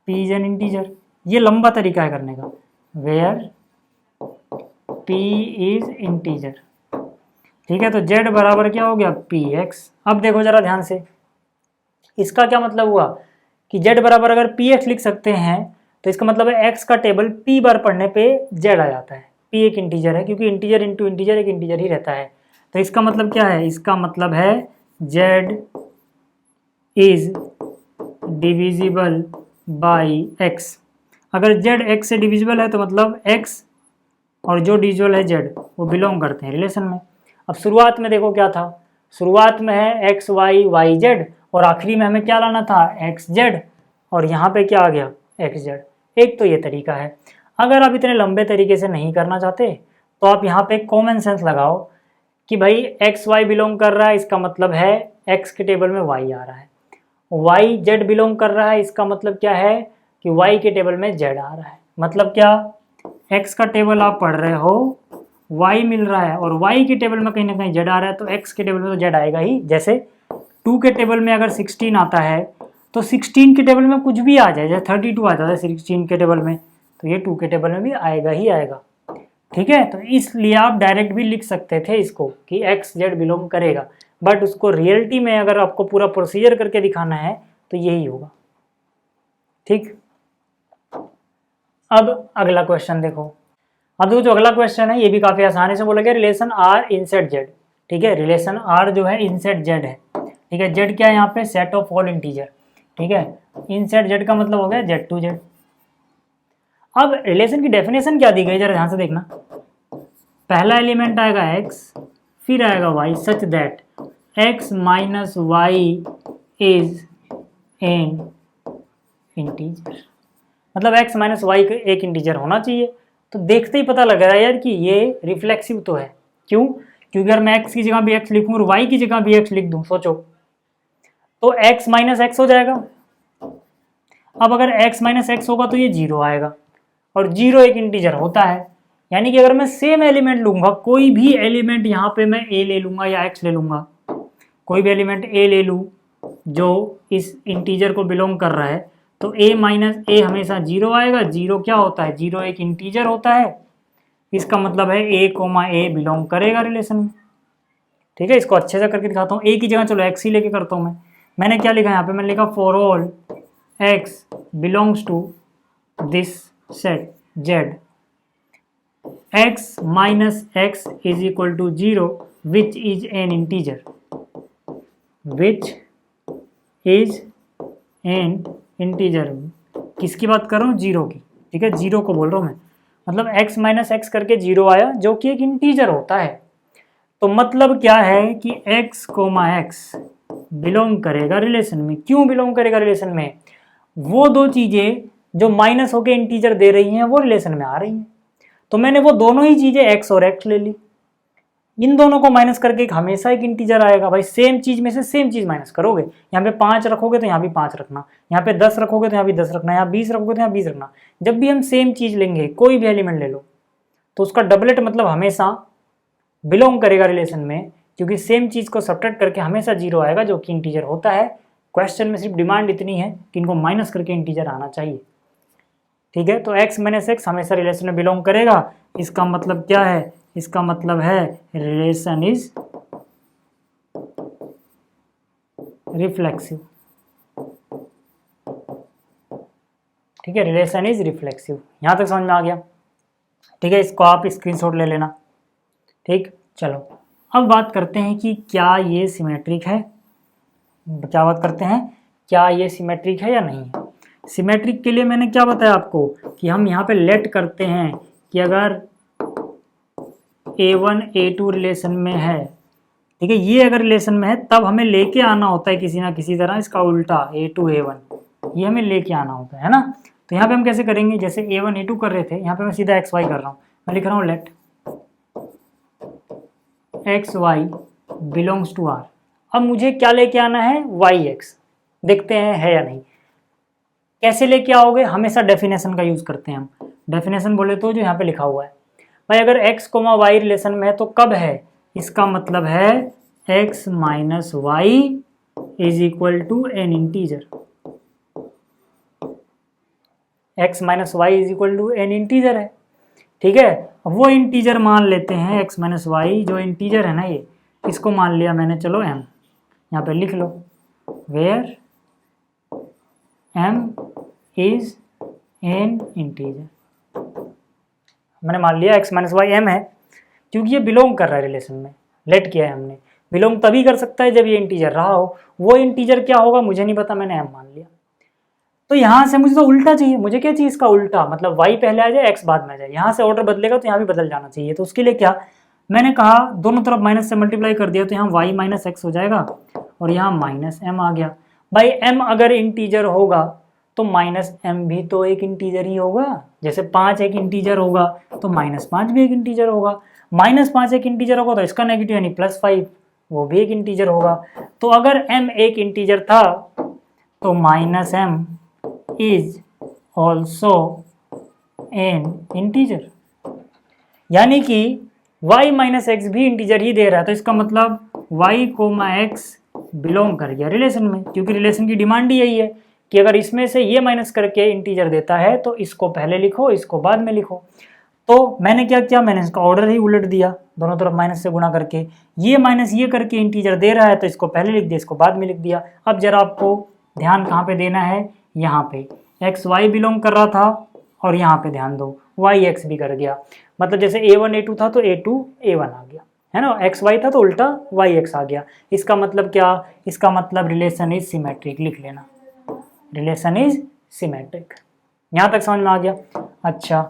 p इज एन इंटीजर। ये लंबा तरीका है करने का, वेयर p इज इंटीजर। ठीक है, तो z बराबर क्या हो गया, px। अब देखो जरा ध्यान से, इसका क्या मतलब हुआ कि z बराबर अगर px लिख सकते हैं तो इसका मतलब है x का टेबल p बार पढ़ने पे z आ जाता है। p एक इंटीजर है, क्योंकि इंटीजर इंटू इंटीजर एक इंटीजर ही रहता है। तो इसका मतलब क्या है, इसका मतलब है z is divisible by x। अगर z x से डिविजिबल है तो मतलब x और जो डिविजिबल है z वो बिलोंग करते हैं रिलेशन में। अब शुरुआत में देखो क्या था, शुरुआत में है x y y z और आखिरी में हमें क्या लाना था, x z, और यहाँ पे क्या आ गया, x z। एक तो ये तरीका है। अगर आप इतने लंबे तरीके से नहीं करना चाहते तो आप यहाँ पे कॉमन सेंस लगाओ कि भाई x y बिलोंग कर रहा है, इसका मतलब है x के टेबल में y आ रहा है, y z बिलोंग कर रहा है, इसका मतलब क्या है कि y के टेबल में z आ रहा है। मतलब क्या, x का टेबल आप पढ़ रहे हो, y मिल रहा है और y के टेबल में कहीं ना कहीं z आ रहा है, तो x के टेबल में तो z आएगा ही। जैसे 2 के टेबल में अगर 16 आता है तो 16 के टेबल में कुछ भी आ जाए, जैसे 32 आ जाता है 16 के टेबल में, तो ये 2 के टेबल में भी आएगा ही आएगा। ठीक है, तो इसलिए आप डायरेक्ट भी लिख सकते थे इसको कि x z बिलोंग करेगा, बट उसको रियलिटी में अगर आपको पूरा प्रोसीजर करके दिखाना है तो यही होगा। ठीक, अब अगला क्वेश्चन देखो। अब देखो जो अगला क्वेश्चन है ये भी काफी आसानी से बोला गया, रिलेशन r इनसेट z। ठीक है, रिलेशन r जो है इनसेट z है। ठीक है, z क्या है यहाँ पे, सेट ऑफ ऑल इंटीजर। ठीक है, इनसेट z का मतलब हो गया z टू z। अब रिलेशन की डेफिनेशन क्या दी गई, जरा ध्यान से देखना। पहला एलिमेंट आएगा x, फिर आएगा y, such that x minus y is an integer. मतलब x माइनस वाई एक इंटीजर होना चाहिए। तो देखते ही पता लग रहा है यार कि ये रिफ्लेक्सिव तो है। क्यों, क्योंकि अगर मैं x की जगह भी x लिखूं और y की जगह भी x लिख दूं, सोचो तो x माइनस एक्स हो जाएगा। अब अगर x माइनस एक्स होगा तो ये 0 आएगा, और 0 एक इंटीजर होता है। यानी कि अगर मैं सेम एलिमेंट लूंगा, कोई भी एलिमेंट यहाँ पे मैं ए ले लूंगा या एक्स ले लूंगा, कोई भी एलिमेंट ए ले लूँ जो इस इंटीजर को बिलोंग कर रहा है, तो ए माइनस ए हमेशा जीरो आएगा। जीरो क्या होता है? जीरो एक इंटीजर होता है। इसका मतलब है ए कोमा ए बिलोंग करेगा रिलेशन में। ठीक है, इसको अच्छे से करके दिखाता हूँ। ए की जगह चलो एक्स ही लेके करता हूँ। मैंने क्या लिखा यहाँ पे? मैंने लिखा for all x belongs to this set Z, x minus x is equal to 0 which is an integer, which is an integer। किसकी बात कर रहा हूँ? जीरो की। ठीक है, जीरो को बोल रहा हूँ मैं। मतलब x माइनस एक्स करके जीरो आया जो कि एक इंटीजर होता है। तो मतलब क्या है कि x कोमा एक्स बिलोंग करेगा रिलेशन में। क्यों बिलोंग करेगा रिलेशन में? वो दो चीजें जो माइनस होके इंटीजर दे रही हैं वो रिलेशन में आ रही हैं। तो मैंने वो दोनों ही चीजें x और x ले ली, इन दोनों को माइनस करके हमेशा एक इंटीजर आएगा। भाई सेम चीज में से सेम चीज माइनस करोगे। यहाँ पे 5 रखोगे तो यहाँ भी 5 रखना, यहाँ पे 10 रखोगे तो यहाँ भी 10 रखना, यहाँ 20 रखोगे तो यहाँ 20 रखना। जब भी हम सेम चीज लेंगे, कोई भी एलिमेंट ले लो, तो उसका डबलेट मतलब हमेशा बिलोंग करेगा रिलेशन में, क्योंकि सेम चीज को सब्ट्रैक्ट करके हमेशा जीरो आएगा जो कि इंटीजर होता है। क्वेश्चन में सिर्फ डिमांड इतनी है कि इनको माइनस करके इंटीजर आना चाहिए। ठीक है, तो x माइनस एक्स हमेशा रिलेशन में बिलोंग करेगा। इसका मतलब क्या है? इसका मतलब है रिलेशन इज रिफ्लेक्सिव। ठीक है, रिलेशन इज रिफ्लेक्सिव। यहां तक समझ में आ गया? ठीक है, इसको आप स्क्रीनशॉट ले लेना। ठीक, चलो अब बात करते हैं कि क्या ये सिमेट्रिक है। क्या बात करते हैं? क्या ये सिमेट्रिक है या नहीं है। सिमेट्रिक के लिए मैंने क्या बताया आपको कि हम यहाँ पे लेट करते हैं कि अगर A1 A2 रिलेशन में है, ठीक है, ये अगर रिलेशन में है तब हमें लेके आना होता है किसी ना किसी तरह इसका उल्टा A2 A1, ये हमें लेके आना होता है ना। तो यहाँ पे हम कैसे करेंगे? जैसे A1 A2 कर रहे थे, यहाँ पे मैं सीधा XY कर रहा हूँ। मैं लिख रहा हूँ let XY belongs to R। अब मुझे क्या लेके आना है? YX। देखते हैं है या नहीं। कैसे लेके आओगे? हमेशा डेफिनेशन का यूज करते हैं हम। डेफिनेशन बोले तो जो यहाँ पे लिखा हुआ है भाई, अगर x कोमा वाई रिलेशन में है तो कब है? इसका मतलब है x minus y is equal to an integer. x minus y is equal to an integer है। ठीक है, वो इंटीजर मान लेते हैं x माइनस वाई, जो इंटीजर है ना ये, इसको मान लिया मैंने, चलो m। यहाँ पे लिख लो where m is an integer. मैंने मान लिया x माइनस वाई m है, क्योंकि ये बिलोंग कर रहा है रिलेशन में। लेट किया है हमने। बिलोंग तभी कर सकता है जब ये इंटीजर रहा हो। वो इंटीजर क्या होगा मुझे नहीं पता, मैंने m मान लिया। तो यहाँ से मुझे तो उल्टा चाहिए। मुझे क्या चाहिए? इसका उल्टा, मतलब y पहले आ जाए x बाद में आ जाए। यहाँ से ऑर्डर बदलेगा तो यहाँ भी बदल जाना चाहिए। तो उसके लिए क्या मैंने कहा, दोनों तरफ माइनस से मल्टीप्लाई कर दिया तो यहाँ y माइनस एक्स हो जाएगा और यहाँ माइनस m आ गया। भाई m अगर इंटीजर होगा तो माइनस m भी तो एक इंटीजर ही होगा। जैसे 5 एक इंटीजर होगा तो -5 भी एक इंटीजर होगा। -5 एक इंटीजर होगा तो इसका नेगेटिव यानी +5 वो भी एक इंटीजर होगा। तो अगर m एक इंटीजर था तो -m is also an integer, यानी कि y माइनस एक्स भी इंटीजर ही दे रहा है। तो इसका मतलब y कोमा एक्स बिलोंग कर गया रिलेशन में, क्योंकि रिलेशन की डिमांड ही यही है कि अगर इसमें से ये माइनस करके इंटीजर देता है तो इसको पहले लिखो, इसको बाद में लिखो। तो मैंने क्या किया? मैंने इसका ऑर्डर ही उलट दिया, दोनों तरफ माइनस से गुणा करके। ये माइनस ये करके इंटीजर दे रहा है तो इसको पहले लिख दिया, इसको बाद में लिख दिया। अब जरा आपको ध्यान कहाँ पे देना है? यहाँ पे एक्स वाई बिलोंग कर रहा था और यहाँ पे ध्यान दो वाई एक्स भी कर गया। मतलब जैसे A1 A2 था तो A2 A1 आ गया, है ना। एक्स वाई था तो उल्टा वाई एक्स आ गया। इसका मतलब क्या? इसका मतलब रिलेशन इज सिमेट्रिक। लिख लेना, रिलेशन इज सिमेट्रिक। यहाँ तक समझ में आ गया? अच्छा,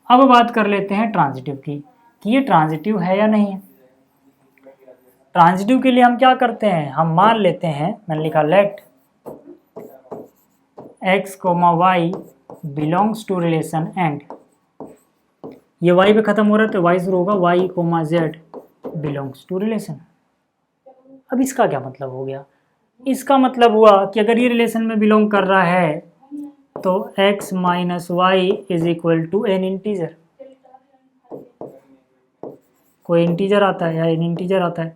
अब बात कर लेते हैं ट्रांजिटिव की, कि ये ट्रांजिटिव है या नहीं है। ट्रांजिटिव के लिए हम क्या करते हैं? हम मान लेते हैं, मैंने लिखा let x comma y belongs to relation and, ये y पे खत्म हो रहा है तो y शुरू होगा, y comma z belongs to relation. अब इसका क्या मतलब हो गया? इसका मतलब हुआ कि अगर ये रिलेशन में बिलोंग कर रहा है तो x minus y is equal to an integer. कोई इंटीजर आता है या एन इंटीजर आता है,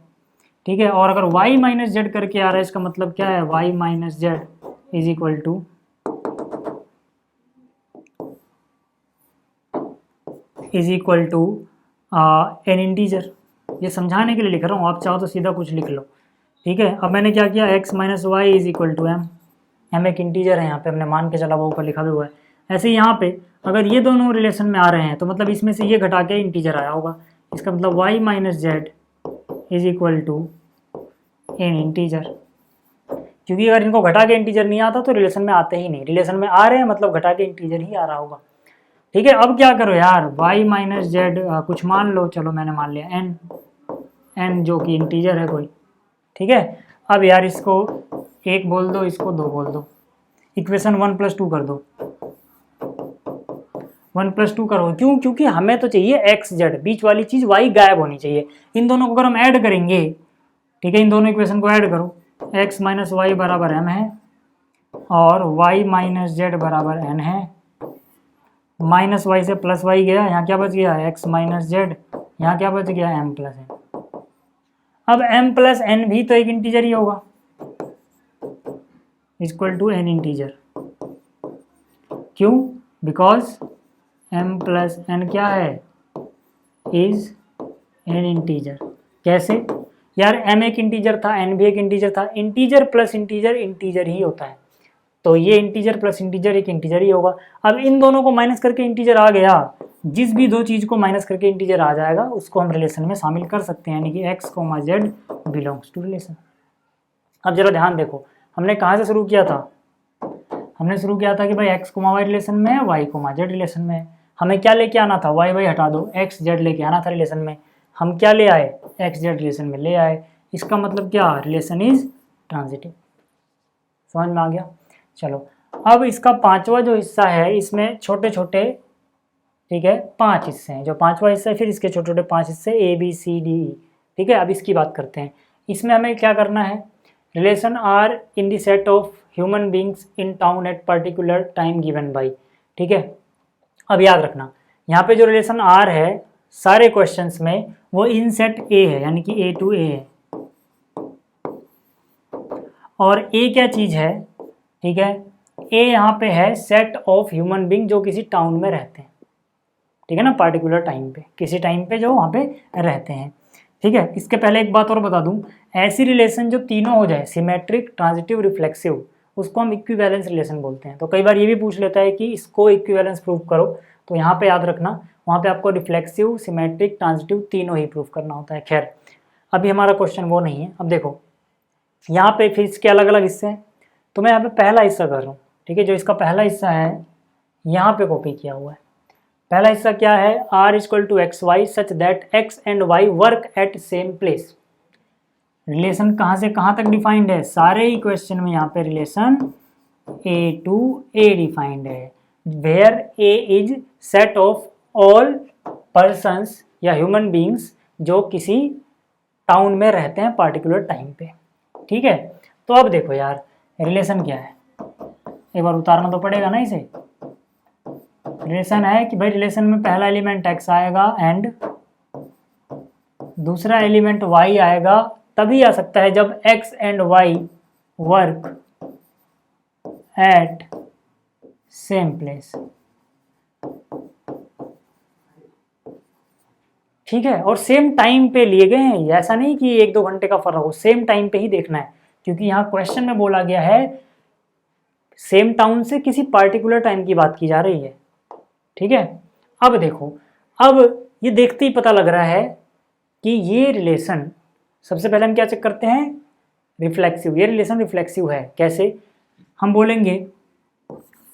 ठीक है। और अगर y माइनस जेड करके आ रहा है, इसका मतलब क्या है, y minus z is equal to an integer. ये समझाने के लिए लिख रहा हूँ, आप चाहो तो सीधा कुछ लिख लो, ठीक है। अब मैंने क्या किया, x minus y is equal to M, M एक इंटीजर है यहाँ पे, हमने मान के चला, वो ऊपर लिखा भी हुआ है। ऐसे ही यहाँ पे अगर ये दोनों रिलेशन में आ रहे हैं तो मतलब इसमें से ये घटा के इंटीजर आया होगा, इसका मतलब y minus z is equal to an integer. क्योंकि अगर इनको घटा के इंटीजर नहीं आता तो रिलेशन में आते ही नहीं, रिलेशन में आ रहे हैं मतलब घटा के इंटीजर ही आ रहा होगा, ठीक है। अब क्या करो यार, y माइनस जेड कुछ मान लो, चलो मैंने मान लिया n जो कि इंटीजर है कोई, ठीक है। अब यार इसको 1 बोल दो, इसको 2 बोल दो, इक्वेशन 1 + 2 कर दो, 1 + 2 करो। क्यों? क्योंकि हमें तो चाहिए x जेड, बीच वाली चीज़ y गायब होनी चाहिए। इन दोनों को अगर हम ऐड करेंगे, ठीक है, इन दोनों इक्वेशन को ऐड करो, x माइनस वाई बराबर m है और y माइनस जेड बराबर n है। माइनस वाई से प्लस वाई गया, यहाँ क्या बच गया, x माइनस जेड, यहाँ क्या बच गया, m प्लस n। अब m प्लस n भी तो एक इंटीजर ही होगा, इक्वल टू n इंटीजर। क्यों? बिकॉज m प्लस n क्या है, इज n इंटीजर। कैसे यार, m एक इंटीजर था, n भी एक इंटीजर था, इंटीजर प्लस इंटीजर इंटीजर ही होता है, तो ये इंटीजर प्लस इंटीजर एक इंटीजर ही होगा। अब इन दोनों को माइनस करके इंटीजर आ गया, जिस भी दो चीज़ को माइनस करके इंटीजर आ जाएगा उसको हम रिलेशन में शामिल कर सकते हैं, यानी कि x, z belongs to relation. अब जरा ध्यान देखो, हमने कहाँ से शुरू किया था, हमने शुरू किया था कि भाई x, y रिलेशन में है, y, z रिलेशन में है। हमें क्या लेके आना था, y हटा दो, x, z लेके आना था रिलेशन में। हम क्या ले आए, x, z रिलेशन में ले आए। इसका मतलब क्या, रिलेशन इज ट्रांजिटिव। समझ में आ गया? चलो, अब इसका 5वां जो हिस्सा है, इसमें छोटे छोटे, ठीक है, 5 हिस्से हैं। जो 5वां हिस्सा है, फिर इसके छोटे छोटे 5 हिस्से A B C D E, ठीक है। अब इसकी बात करते हैं। इसमें हमें क्या करना है, relation R in the set of human beings in town at particular time given by, ठीक है। अब याद रखना, यहाँ पे जो रिलेशन आर है सारे क्वेश्चंस में वो इन सेट A है, यानी कि A to A है। और A क्या चीज़ है, ठीक है, A यहाँ पे है सेट ऑफ ह्यूमन बींग जो किसी टाउन में रहते हैं, ठीक है ना, पार्टिकुलर टाइम पे, किसी टाइम पे जो वहाँ पे रहते हैं, ठीक है। इसके पहले एक बात और बता दूं, ऐसी रिलेशन जो तीनों हो जाए, सिमेट्रिक, ट्रांजिटिव, रिफ्लेक्सिव, उसको हम इक्विवेलेंस रिलेशन बोलते हैं। तो कई बार ये भी पूछ लेता है कि इसको इक्विवेलेंस प्रूव करो, तो यहाँ पे याद रखना, वहाँ पे आपको रिफ्लेक्सिव, सिमेट्रिक, ट्रांजिटिव तीनों ही प्रूव करना होता है। खैर, अभी हमारा क्वेश्चन वो नहीं है। अब देखो, यहाँ पे फिर इसके अलग अलग हिस्से हैं, तो मैं यहाँ पे पहला हिस्सा कर रहा हूँ, ठीक है। जो इसका पहला हिस्सा है यहाँ पे कॉपी किया हुआ है। पहला हिस्सा क्या है, r equal to x y such that x and y work at same place. Relation कहाँ से कहाँ तक डिफाइंड है, सारे ही क्वेश्चन में यहाँ पे relation A to A defined है, where A is set of all persons या ह्यूमन बींग्स जो किसी टाउन में रहते हैं पार्टिकुलर टाइम पे, ठीक है। तो अब देखो यार, रिलेशन क्या है, एक बार उतारना तो पड़ेगा ना इसे। रिलेशन है कि भाई रिलेशन में पहला एलिमेंट x आएगा एंड दूसरा एलिमेंट y आएगा, तभी आ सकता है जब x and y work at same place, ठीक है। और सेम टाइम पे लिए गए हैं, ऐसा नहीं कि 1-2 घंटे का फर्क हो, सेम टाइम पे ही देखना है, क्योंकि यहाँ क्वेश्चन में बोला गया है सेम टाउन से किसी पार्टिकुलर टाइम की बात की जा रही है, ठीक है। अब देखो, अब ये देखते ही पता लग रहा है कि ये रिलेशन, सबसे पहले हम क्या चेक करते हैं, रिफ्लेक्सिव। ये रिलेशन रिफ्लेक्सिव है। कैसे, हम बोलेंगे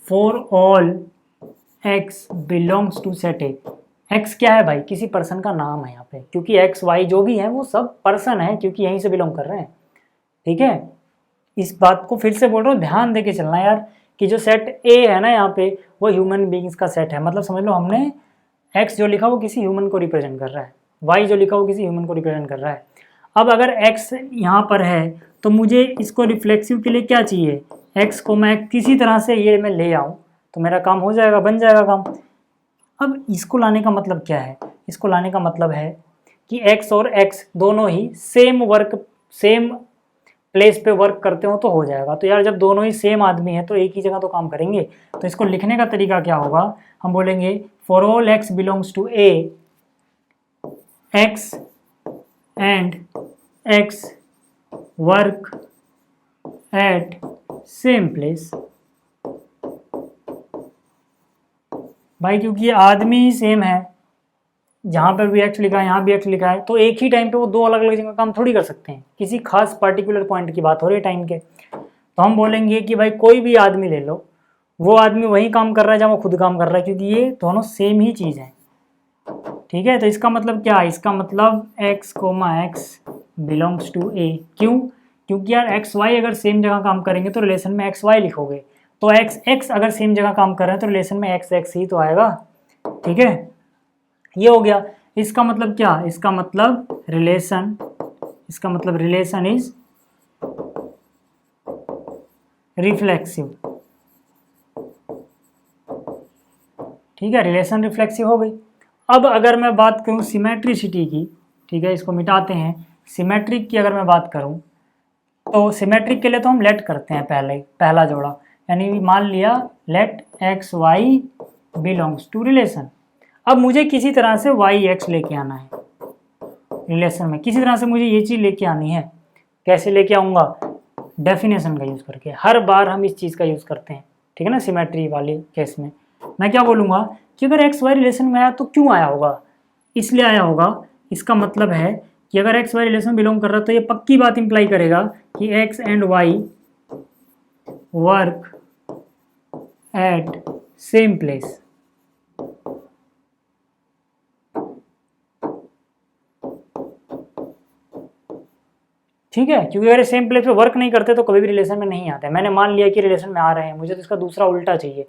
for all x belongs to set A. x क्या है भाई, किसी पर्सन का नाम है यहाँ पे, क्योंकि x y जो भी है वो सब पर्सन है, क्योंकि यहीं से बिलोंग कर रहे हैं, ठीक है। इस बात को फिर से बोल रहा हूँ, ध्यान दे के चलना यार, कि जो सेट A है ना यहाँ पे, वो ह्यूमन बींग्स का सेट है। मतलब समझ लो, हमने x जो लिखा वो किसी ह्यूमन को रिप्रेजेंट कर रहा है, y जो लिखा वो किसी ह्यूमन को रिप्रेजेंट कर रहा है। अब अगर x यहाँ पर है तो मुझे इसको रिफ्लेक्सिव के लिए क्या चाहिए, x को मैं किसी तरह से ये मैं ले आऊँ तो मेरा काम हो जाएगा, बन जाएगा काम। अब इसको लाने का मतलब क्या है, इसको लाने का मतलब है कि x और x दोनों ही सेम प्लेस पे वर्क करते हो तो हो जाएगा। तो यार जब दोनों ही सेम आदमी है तो एक ही जगह तो काम करेंगे। तो इसको लिखने का तरीका क्या होगा, हम बोलेंगे for all x belongs to a, x and x work at same place. भाई क्योंकि ये आदमी ही सेम है, जहाँ पर भी x लिखा है यहाँ भी x लिखा है, तो एक ही टाइम पे वो दो अलग अलग जगह काम थोड़ी कर सकते हैं। किसी खास पर्टिकुलर पॉइंट की बात हो रही है टाइम के। तो हम बोलेंगे कि भाई कोई भी आदमी ले लो, वो आदमी वही काम कर रहा है जहाँ वो खुद काम कर रहा है, क्योंकि ये दोनों सेम ही चीज़ है। ठीक है, तो इसका मतलब क्या है, इसका मतलब x, x belongs to a। क्यों? क्योंकि यार x y अगर सेम जगह काम करेंगे तो रिलेशन में x y लिखोगे, तो x x अगर सेम जगह काम कर रहे हैं तो रिलेशन में x x ही तो आएगा। ठीक है, ये हो गया। इसका मतलब क्या, इसका मतलब रिलेशन इज रिफ्लेक्सिव। ठीक है, रिलेशन रिफ्लेक्सिव हो गई। अब अगर मैं बात करूं सिमेट्रिसिटी की, ठीक है, इसको मिटाते हैं। सिमेट्रिक की अगर मैं बात करूं तो सिमेट्रिक के लिए तो हम लेट करते हैं पहला जोड़ा, यानी मान लिया let x y belongs to relation. अब मुझे किसी तरह से वाई एक्स लेके आना है रिलेशन में, किसी तरह से मुझे ये चीज़ लेके आनी है। कैसे लेके आऊँगा, डेफिनेशन का यूज़ करके। हर बार हम इस चीज़ का यूज़ करते हैं, ठीक है ना। सिमेट्री वाले केस में मैं क्या बोलूँगा कि अगर एक्स वाई रिलेशन में आया तो क्यों आया होगा, इसलिए आया होगा। इसका मतलब है कि अगर एक्स वाई रिलेशन बिलोंग कर रहा है तो ये पक्की बात इंप्लाई करेगा कि x and y work at same place. ठीक है, क्योंकि अगर सेम प्लेस पे वर्क नहीं करते तो कभी भी रिलेशन में नहीं आते। मैंने मान लिया कि रिलेशन में आ रहे हैं, मुझे तो इसका दूसरा उल्टा चाहिए।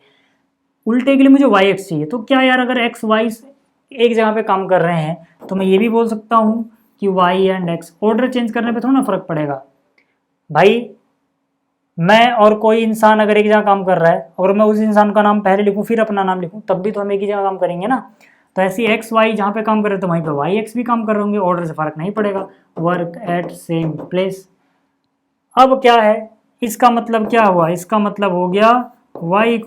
उल्टे के लिए मुझे वाई एक्स चाहिए। तो क्या यार, अगर एक्स वाई एक जगह पे काम कर रहे हैं तो मैं ये भी बोल सकता हूँ कि y and x, order change करने पे थोड़ा ना फर्क पड़ेगा। भाई मैं और कोई इंसान अगर एक जगह काम कर रहा है और मैं उस इंसान का नाम पहले लिखूँ फिर अपना नाम लिखूँ, तब भी तो हम एक ही जगह काम करेंगे ना। तो ऐसी एक्स वाई जहाँ पे काम कर रहे हैं तो वहीं पे वाई एक्स भी काम कर रहे होंगे, ऑर्डर से फर्क नहीं पड़ेगा। Work at same place. अब क्या है, इसका मतलब क्या हुआ, इसका मतलब हो गया y,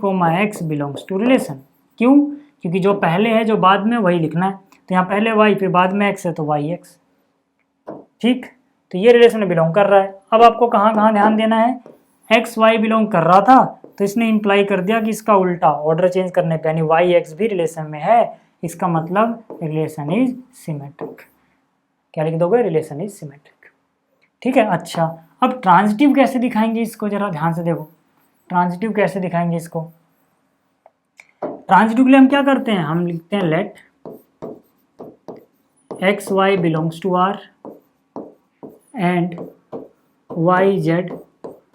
x belongs to relation. क्यों? क्योंकि जो पहले है जो बाद में वही लिखना है। तो यहाँ पहले y फिर बाद में x है तो y x। ठीक, तो ये रिलेशन में बिलोंग कर रहा है। अब आपको कहाँ कहाँ ध्यान देना है, x y बिलोंग कर रहा था तो इसने इंप्लाई कर दिया कि इसका उल्टा ऑर्डर चेंज करने पे, यानी y x भी रिलेशन में है। इसका मतलब रिलेशन इज सिमेट्रिक। क्या लिख दोगे, रिलेशन इज सिमेट्रिक। ठीक है, अच्छा अब ट्रांजिटिव कैसे दिखाएंगे इसको, जरा ध्यान से देखो। ट्रांजिटिव कैसे दिखाएंगे इसको, ट्रांजिटिव के लिए हम क्या करते हैं, हम लिखते हैं let x y belongs to R and y z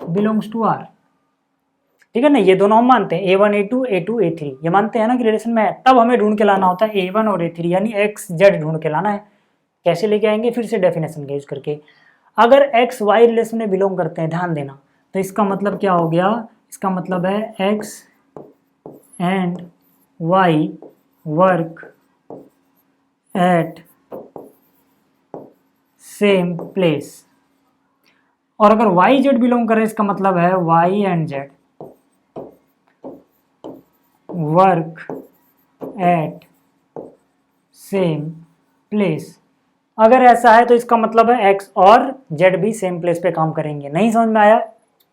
belongs to R. ठीक है ना, ये दोनों हम मानते हैं, A1 A2 A2 A3 ये मानते हैं ना कि रिलेशन में है। तब हमें ढूंढ के लाना होता है A1 और A3, यानी एक्स जेड ढूंढ के लाना है। कैसे लेके आएंगे, फिर से डेफिनेशन का यूज करके। अगर एक्स वाई रिलेशन में बिलोंग करते हैं, ध्यान देना, तो इसका मतलब क्या हो गया, इसका मतलब है x and y work at same place. और अगर वाई जेड बिलोंग करे, इसका मतलब है y and z work at same place. अगर ऐसा है तो इसका मतलब है एक्स और जेड भी सेम प्लेस पे काम करेंगे। नहीं समझ में आया,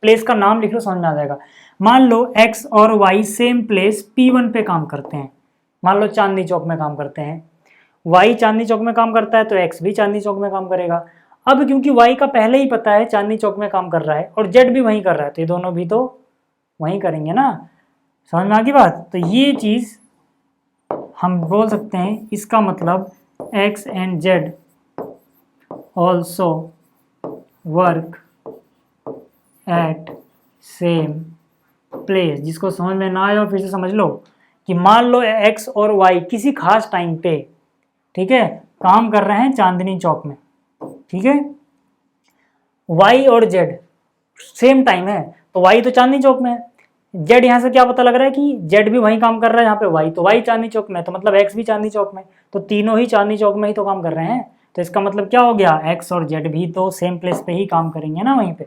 प्लेस का नाम लिख लो, समझ में आ जाएगा। मान लो एक्स और वाई सेम प्लेस P1 पे काम करते हैं, मान लो चांदनी चौक में काम करते हैं। वाई चांदनी चौक में काम करता है तो एक्स भी चांदनी चौक में काम करेगा। अब क्योंकि वाई का पहले ही पता है चांदनी चौक में काम कर रहा है और जेड भी वहीं कर रहा है, तो ये दोनों भी तो वहीं करेंगे ना। समझ में आ गई बात। तो ये चीज़ हम बोल सकते हैं, इसका मतलब x and Z also work at same place. जिसको समझ में ना आया फिर से समझ लो कि मान लो एक्स और वाई किसी खास टाइम पे, ठीक है, काम कर रहे हैं चांदनी चौक में। ठीक है, वाई और जेड सेम टाइम है तो वाई तो चांदनी चौक में है। जेड यहाँ से क्या पता लग रहा है कि जेड भी वहीं काम कर रहा है यहाँ पे वाई, तो वाई चांदनी चौक में, तो मतलब एक्स भी चांदनी चौक में, तो तीनों ही चांदनी चौक में ही तो काम कर रहे हैं। तो इसका मतलब क्या हो गया, x और z भी तो सेम प्लेस पे ही काम करेंगे ना वहीं पे।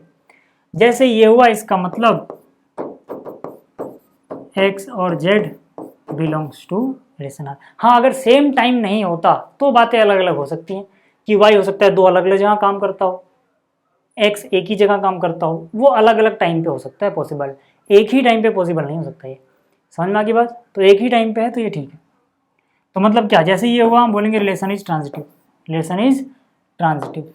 जैसे ये हुआ, इसका मतलब x और z belongs to relation R. हाँ, अगर सेम टाइम नहीं होता तो बातें अलग अलग हो सकती हैं कि y हो सकता है दो अलग अलग जगह काम करता हो, x एक ही जगह काम करता हो, वो अलग अलग टाइम पे हो सकता है पॉसिबल, एक ही टाइम पे पॉसिबल नहीं हो सकता। ये समझ में आ गई बात। तो एक ही टाइम पे है तो ये ठीक है। तो मतलब क्या, जैसे ये हुआ हम बोलेंगे relation is transitive, relation is transitive.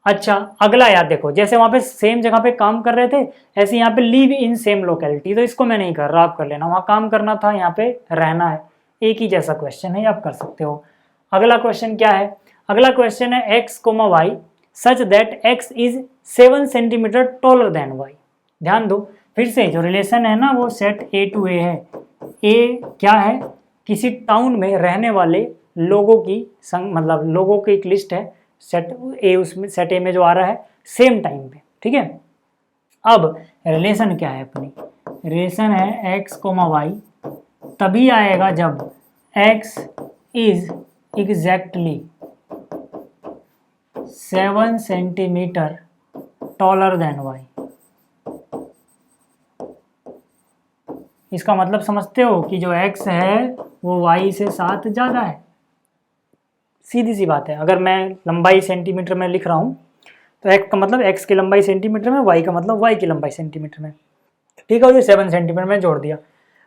अच्छा, अगला याद देखो, जैसे वहां पे सेम जगह पे काम कर रहे थे, ऐसे यहाँ पे लिव इन सेम लोकेलिटी, तो इसको मैं नहीं कर रहा, आप कर लेना। वहां काम करना था, यहाँ पे रहना है, एक ही जैसा क्वेश्चन है, आप कर सकते हो। अगला क्वेश्चन क्या है, अगला क्वेश्चन है x, y such that x is 7 centimetre taller than y। ध्यान दो, फिर से जो रिलेशन है ना वो सेट A टू A है। ए क्या है, किसी टाउन में रहने वाले लोगों की संग, मतलब लोगों की एक लिस्ट है, सेट ए, उसमें सेट ए में जो आ रहा है सेम टाइम पे, ठीक है। अब रिलेशन क्या है अपनी, रिलेशन है x, y तभी आएगा जब x is exactly 7 centimetre taller than y। इसका मतलब समझते हो कि जो x है वो y से 7 ज़्यादा है। सीधी सी बात है, अगर मैं लंबाई सेंटीमीटर में लिख रहा हूँ तो x का मतलब x की लंबाई सेंटीमीटर में, y का मतलब y की लंबाई सेंटीमीटर में, ठीक है। और ये 7 सेंटीमीटर में जोड़ दिया,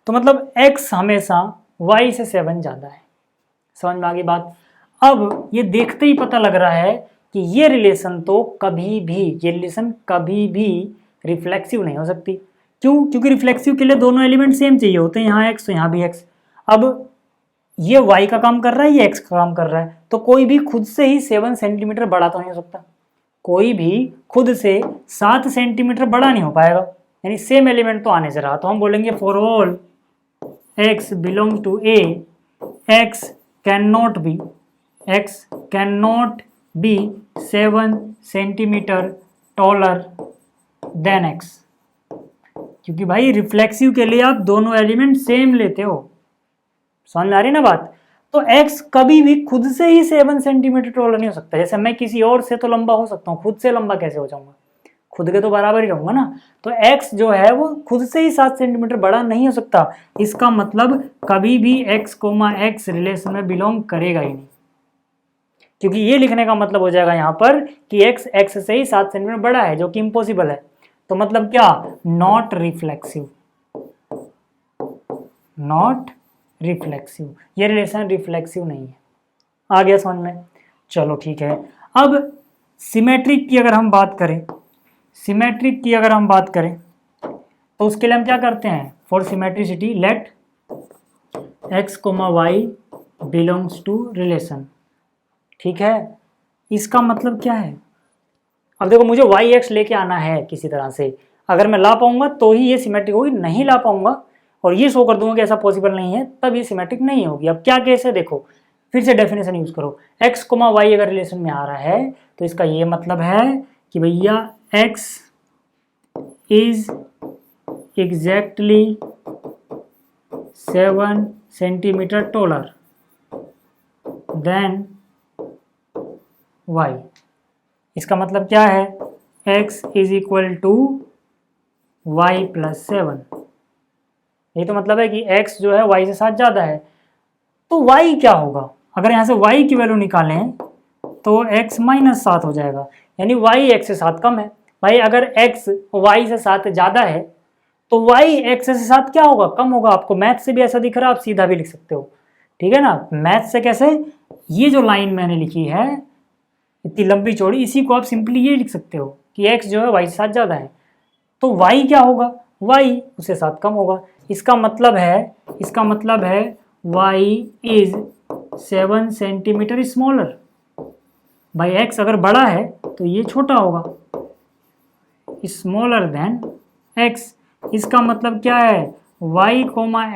तो मतलब x हमेशा y से 7 ज़्यादा है। समझ में आ गई बात। अब ये देखते ही पता लग रहा है कि ये रिलेशन तो कभी भी, ये रिलेशन कभी भी रिफ्लेक्सिव नहीं हो सकती। क्यों? क्योंकि रिफ्लेक्सिव के लिए दोनों एलिमेंट सेम चाहिए होते हैं, यहाँ x तो यहाँ भी x। अब ये y का काम कर रहा है, ये x का काम कर रहा है, तो कोई भी खुद से ही 7 सेंटीमीटर बड़ा तो नहीं हो सकता, कोई भी खुद से 7 सेंटीमीटर बड़ा नहीं हो पाएगा, यानी सेम एलिमेंट तो आने से रहा। तो हम बोलेंगे for all x belong to A, x can not be 7 centimetre taller than x। क्योंकि भाई रिफ्लेक्सिव के लिए आप दोनों एलिमेंट सेम लेते हो, समझ में आ रही ना बात। तो x कभी भी खुद से ही 7 सेंटीमीटर टॉलर नहीं हो सकता। जैसे मैं किसी और से तो लंबा हो सकता हूँ, खुद से लंबा कैसे हो जाऊंगा, खुद के तो बराबर ही रहूंगा ना। तो x जो है वो खुद से ही 7 सेंटीमीटर बड़ा नहीं हो सकता। इसका मतलब कभी भी x, x रिलेशन में बिलोंग करेगा ही नहीं, क्योंकि ये लिखने का मतलब हो जाएगा यहाँ पर कि x से ही 7 सेंटीमीटर बड़ा है, जो कि इम्पॉसिबल है। तो मतलब क्या, नॉट रिफ्लेक्सिव, नॉट रिफ्लेक्सिव, ये रिलेशन रिफ्लेक्सिव नहीं है। आ गया समझ में? चलो ठीक है। अब सिमेट्रिक की अगर हम बात करें, सिमेट्रिक की अगर हम बात करें तो उसके लिए हम क्या करते हैं, for symmetricity let x, y belongs to relation, ठीक है। इसका मतलब क्या है, अब देखो मुझे y x लेके आना है किसी तरह से, अगर मैं ला पाऊंगा तो ही ये सिमेट्रिक होगी, नहीं ला पाऊंगा और ये शो कर दूंगा कि ऐसा पॉसिबल नहीं है, तब ये सिमेट्रिक नहीं होगी। अब क्या केस है, देखो फिर से डेफिनेशन यूज करो। x, y अगर रिलेशन में आ रहा है तो इसका ये मतलब है कि भैया x is exactly 7 centimetre taller than y। इसका मतलब क्या है, x is equal to y plus 7। ये तो मतलब है कि x जो है y से 7 ज़्यादा है। तो y क्या होगा, अगर यहाँ से y की वैल्यू निकालें तो x माइनस 7 हो जाएगा, यानी y x से 7 कम है। भाई अगर x y से 7 ज़्यादा है तो y x से 7 क्या होगा, कम होगा। आपको मैथ से भी ऐसा दिख रहा है, आप सीधा भी लिख सकते हो, ठीक है ना। मैथ से कैसे, ये जो लाइन मैंने लिखी है इतनी लंबी चौड़ी, इसी को आप सिंपली ये लिख सकते हो कि x जो है y से 7 ज़्यादा है, तो y क्या होगा, y उससे 7 कम होगा। इसका मतलब है y इज 7 सेंटीमीटर स्मॉलर। भाई x अगर बड़ा है तो ये छोटा होगा, स्मॉलर देन x। इसका मतलब क्या है, y,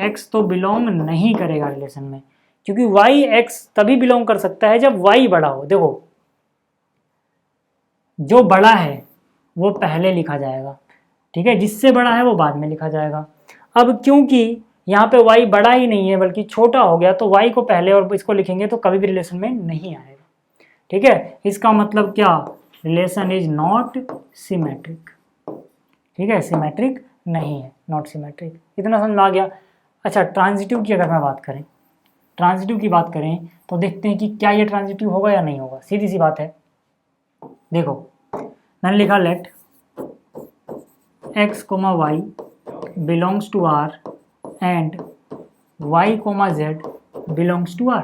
x तो बिलोंग नहीं करेगा रिलेशन में, क्योंकि y x तभी बिलोंग कर सकता है जब y बड़ा हो। देखो जो बड़ा है वो पहले लिखा जाएगा, ठीक है, जिससे बड़ा है वो बाद में लिखा जाएगा। अब क्योंकि यहाँ पे y बड़ा ही नहीं है बल्कि छोटा हो गया, तो y को पहले और इसको लिखेंगे तो कभी भी रिलेशन में नहीं आएगा। ठीक है, इसका मतलब क्या, रिलेशन इज नॉट सिमेट्रिक। ठीक है, सिमेट्रिक नहीं है, नॉट सिमेट्रिक। इतना समझ में आ गया। अच्छा, ट्रांजिटिव की अगर मैं बात करें, ट्रांजिटिव की बात करें तो देखते हैं कि क्या ये ट्रांजिटिव होगा या नहीं होगा। सीधी सी बात है, देखो मैंने लिखा let x, y belongs to r and y, z belongs to r।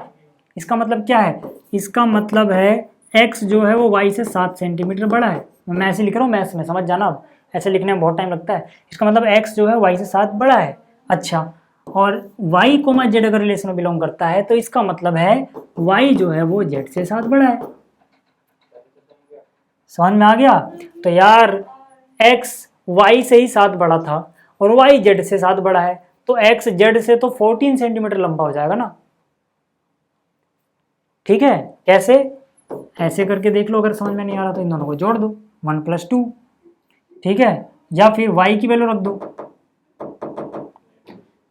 इसका मतलब क्या है, इसका मतलब है x जो है वो y से 7 सेंटीमीटर बड़ा है। मैं ऐसे लिख रहा हूँ मैथ्स में, समझ जाना, अब ऐसे लिखने में बहुत टाइम लगता है। इसका मतलब x जो है y से 7 बड़ा है। अच्छा, और y, z अगर रिलेशन में बिलोंग करता है तो इसका मतलब है y जो है वो z से 7 बड़ा है। समझ में आ गया। तो यार x y से ही 7 बड़ा था और y z से 7 बड़ा है, तो x z से तो 14 सेंटीमीटर लंबा हो जाएगा ना। ठीक है, कैसे, ऐसे करके देख लो, अगर समझ में नहीं आ रहा तो इन दोनों को जोड़ दो, 1 + 2। ठीक है, या फिर y की वैल्यू रख दो।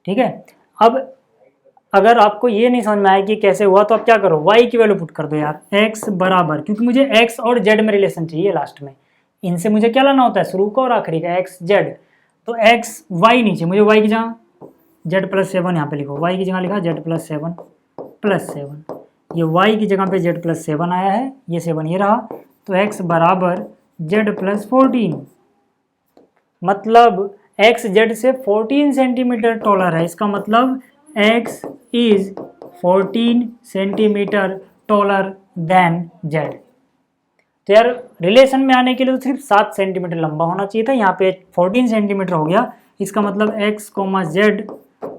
ठीक है, अब अगर आपको ये नहीं समझ में आया कि कैसे हुआ तो आप क्या करो, y की वैल्यू पुट कर दो यार, x बराबर, क्योंकि मुझे x और z में रिलेशन चाहिए लास्ट में, इनसे मुझे क्या लाना होता है, शुरू का और आखिरी का, x z। तो x y नीचे, मुझे y की जगह z + 7 यहाँ पे लिखो, y की जगह लिखा z + 7 + 7, ये y की जगह पे z + 7 आया है, ये 7 ये रहा, तो x बराबर z + 14, मतलब x z से 14 सेंटीमीटर टॉलर है। इसका मतलब x is 14 centimetre taller then z। तो यार रिलेशन में आने के लिए तो सिर्फ 7 सेंटीमीटर लंबा होना चाहिए था, यहाँ पे 14 सेंटीमीटर हो गया। इसका मतलब x, z